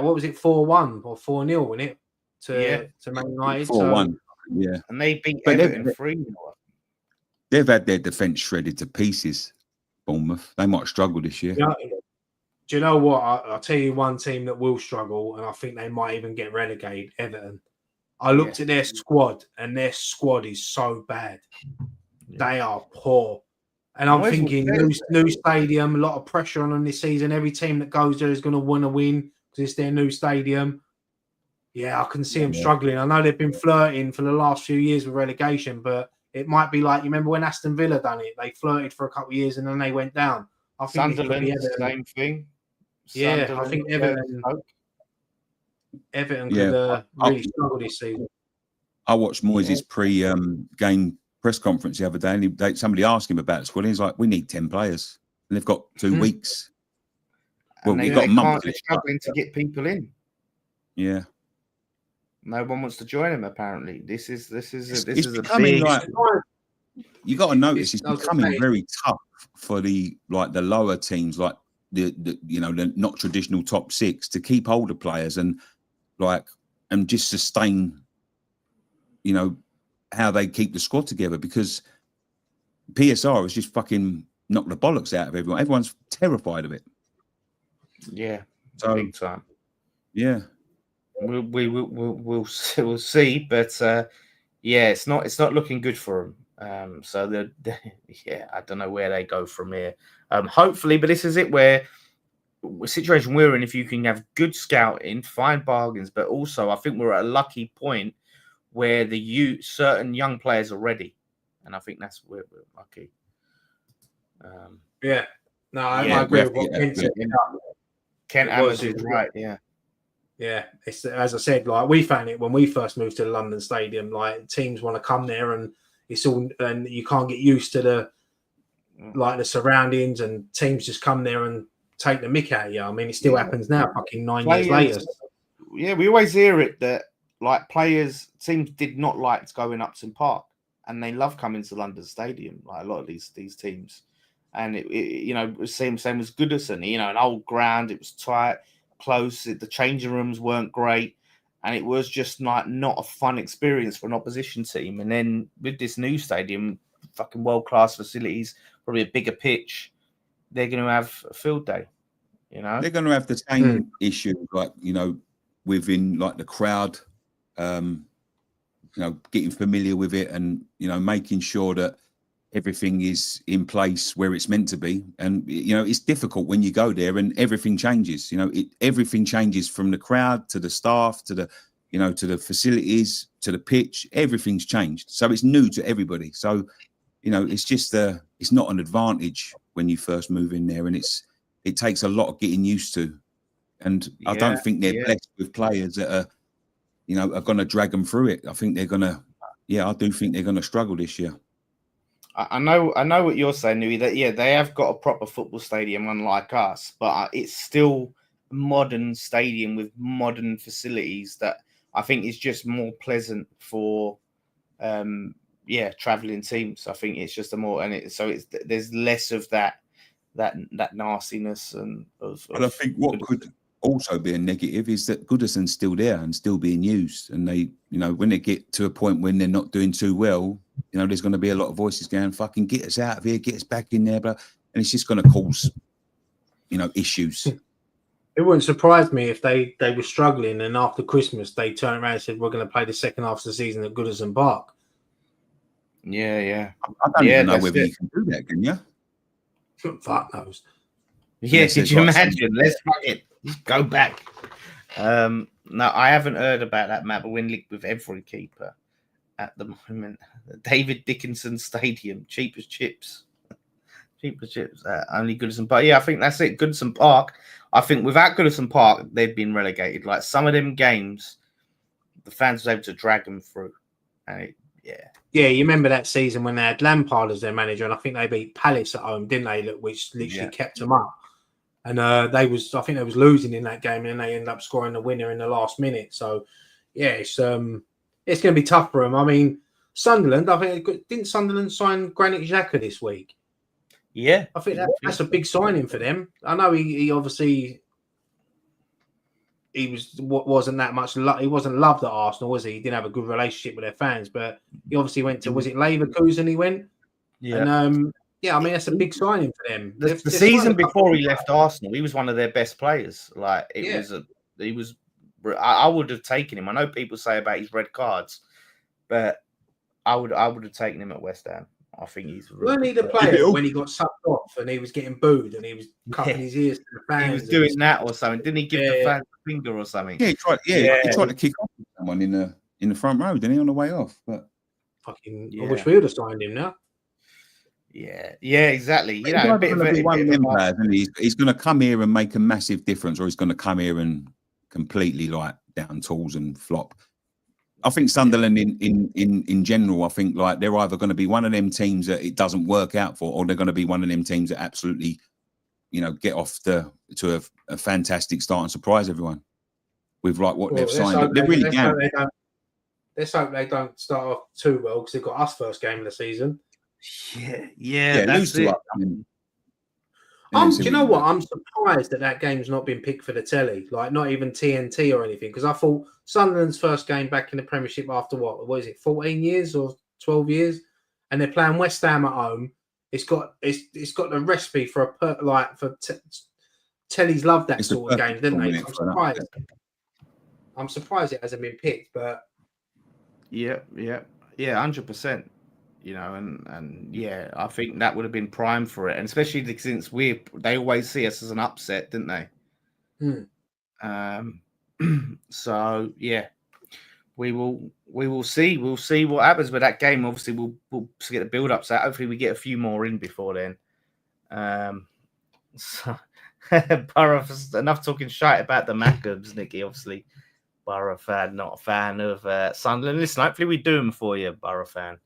what was it, 4-1 or 4-0, wasn't it? To Man United. 4-1, yeah. And they beat Everton 3-0. They've had their defence shredded to pieces, Bournemouth. They might struggle this year. Do you know what? I'll tell you one team that will struggle, and I think they might even get relegated, Everton. I looked at their squad, and their squad is so bad. They are poor. And I'm Where's- thinking new stadium, a lot of pressure on them this season. Every team that goes there is going to want to win because it's their new stadium. Yeah, I can see them struggling. I know they've been flirting for the last few years with relegation, but it might be like, you remember when Aston Villa done it? They flirted for a couple of years and then they went down. I think Sunderland, it could be Everton. same thing. Yeah, Sunderland, I think Everton Yeah. could really struggle this season. I watched Moyes' pre-game press conference the other day, and somebody asked him about the squad. And he's like, "We need 10 players, and they've got 2 weeks. Well, and we've got a month. They're struggling to get people in. Yeah, No one wants to join them. Apparently, this is it's a becoming big. like you got to notice it's I was becoming saying- very tough for the lower teams, like the the not traditional top 6, to keep older players and just sustain how they keep the squad together, because PSR has just fucking knocked the bollocks out of everyone. Everyone's terrified of it. Yeah, So big time. yeah, We'll see, but yeah, it's not looking good for them. So yeah, I don't know where they go from here. Hopefully, but this is it where the situation we're in. If you can have good scouting, find bargains, but also I think we're at a lucky point where certain young players are ready, and I think that's where we're lucky. Yeah, no, I Yeah, agree with what Ken said. Kent It was, Ammons is right, yeah. Yeah, it's as I said, like we found it when we first moved to the London Stadium. Like teams want to come there, and it's all, and you can't get used to the surroundings, and teams just come there and take the mick out of you. I mean, it still happens now, fucking 9 years later. Yeah, we always hear it that teams did not like going Upton Park, and they love coming to London Stadium. Like a lot of these teams, and it was same as Goodison. An old ground, it was tight, close. The changing rooms weren't great, and it was just not a fun experience for an opposition team. And then with this new stadium, fucking world class facilities, probably a bigger pitch, they're going to have a field day. they're going to have the same issue, within the crowd. Getting familiar with it and making sure that everything is in place where it's meant to be. And it's difficult when you go there and everything changes. Everything changes, from the crowd to the staff to the to the facilities to the pitch. Everything's changed, so it's new to everybody. So it's just it's not an advantage when you first move in there, and it takes a lot of getting used to. And I don't think they're blessed with players that are are going to drag them through it. I think they're going to, I do think they're going to struggle this year. I know what you're saying, Nui, that, they have got a proper football stadium unlike us, but it's still a modern stadium with modern facilities that I think is just more pleasant for, travelling teams. I think it's just there's less of that nastiness and I think what could also be a negative is that Goodison's still there and still being used, and they when they get to a point when they're not doing too well, there's going to be a lot of voices going, fucking get us out of here, get us back in there, and it's just going to cause issues. It wouldn't surprise me if they were struggling and after Christmas they turned around and said we're going to play the second half of the season at Goodison Park. Yeah. I don't even know whether you can do that, can you? Fuck knows. Yeah, did you imagine? Let's fucking go back. No, I haven't heard about that, Matt, but we're linked with every keeper at the moment. David Dickinson Stadium, cheap as chips. Only Goodison Park. Yeah, I think that's it. Goodison Park. I think without Goodison Park, they've been relegated. Like some of them games, the fans was able to drag them through. Yeah, you remember that season when they had Lampard as their manager, and I think they beat Palace at home, didn't they? Which literally kept them up. And I think they was losing in that game, and then they ended up scoring the winner in the last minute. So, it's going to be tough for them. I mean, Sunderland. I think didn't Sunderland sign Granit Xhaka this week? Yeah, I think that's a big signing for them. I know he obviously wasn't that much. He wasn't loved at Arsenal, was he? He didn't have a good relationship with their fans, but he obviously went to, was it Leverkusen? He went, and I mean that's a big signing for them. The season before he left Arsenal, he was one of their best players. Like I would have taken him. I know people say about his red cards, but I would have taken him at West Ham. I think he's Weren't he the player when he got sucked off and he was getting booed and he was cupping his ears to the fans? He was doing that or something. Didn't he give the fans a finger or something? Yeah, he tried to kick off with someone in the front row, didn't he, on the way off? But fucking, I wish we would have signed him now. Yeah, exactly. You know, a bit of one of them players, and he's going to come here and make a massive difference, or he's going to come here and completely like down tools and flop. I think Sunderland in general, I think like they're either going to be one of them teams that it doesn't work out for, or they're going to be one of them teams that absolutely, you know, get off to a fantastic start and surprise everyone with like what they've signed. They really can. Let's hope they don't start off too well because they've got us first game of the season. Yeah, that's it. Do you know what? I'm surprised that game's not been picked for the telly, like not even TNT or anything, because I thought Sunderland's first game back in the Premiership after what is it, 14 years or 12 years, and they're playing West Ham at home. It's got the recipe for tellies love that sort of game, don't they? I'm surprised it hasn't been picked, but yeah, 100%. You know, and yeah, I think that would have been prime for it, and especially since they always see us as an upset, didn't they? So yeah, we will see. We'll see what happens with that game. Obviously, we'll get the build up. So hopefully, we get a few more in before then. So Borough, enough talking shite about the Maccabees, Nicky. Obviously, Borough fan, not a fan of Sunderland. Listen, hopefully, we do them for you, Borough fan.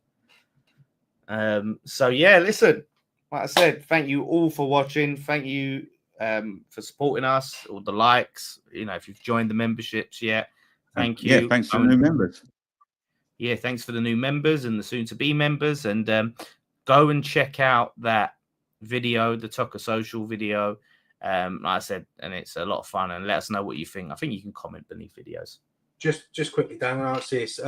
So yeah, listen, like I said, thank you all for watching. Thank you for supporting us, all the likes. You know, if you've joined the memberships yet, thank you. Yeah, thanks for the new members. Yeah, thanks for the new members and the soon-to-be members. And go and check out that video, the Tucker Social video. Like I said, and it's a lot of fun. And let us know what you think. I think you can comment beneath videos. Just quickly, Dan, I'll answer this.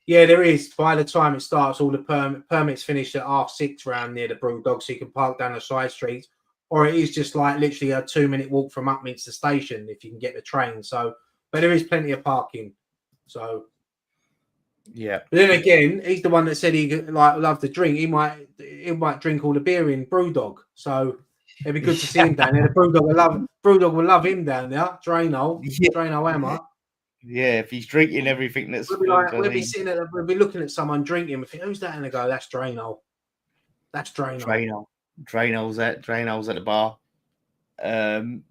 Yeah, there is. By the time it starts, all the permits finish at 6:30 round near the Brewdog, so you can park down the side streets. Or it is just like literally a 2-minute walk from Upminster Station if you can get the train. So, but there is plenty of parking. So, yeah. But then again, he's the one that said he loved to drink. He might drink all the beer in Brewdog. So it'd be good to see him down there. The Brewdog will love him down there. Drano Hammer. Yeah, if he's drinking everything that's... We'll be looking at someone drinking. We think, who's that? And they go, that's Drano. That's Drano. Drano's at the bar.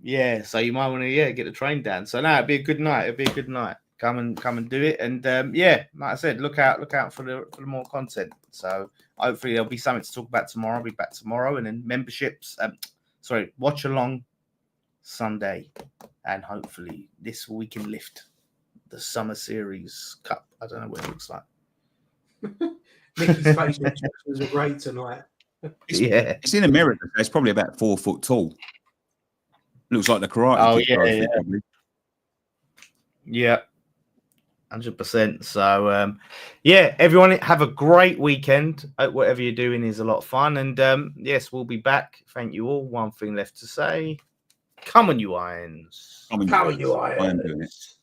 Yeah, so you might want to get the train down. So no, it'd be a good night. Come and do it. And like I said, look out for the more content. So hopefully there'll be something to talk about tomorrow. I'll be back tomorrow, and then memberships. Watch along Sunday, and hopefully this we can lift the Summer Series Cup. I don't know what it looks like. Nicky's face was great tonight. It's in America. So it's probably about 4 foot tall. Looks like the karate. Oh yeah. 100%. So everyone have a great weekend. Hope whatever you're doing is a lot of fun. And yes, we'll be back. Thank you all. One thing left to say. Come on, you irons. Come on, you irons.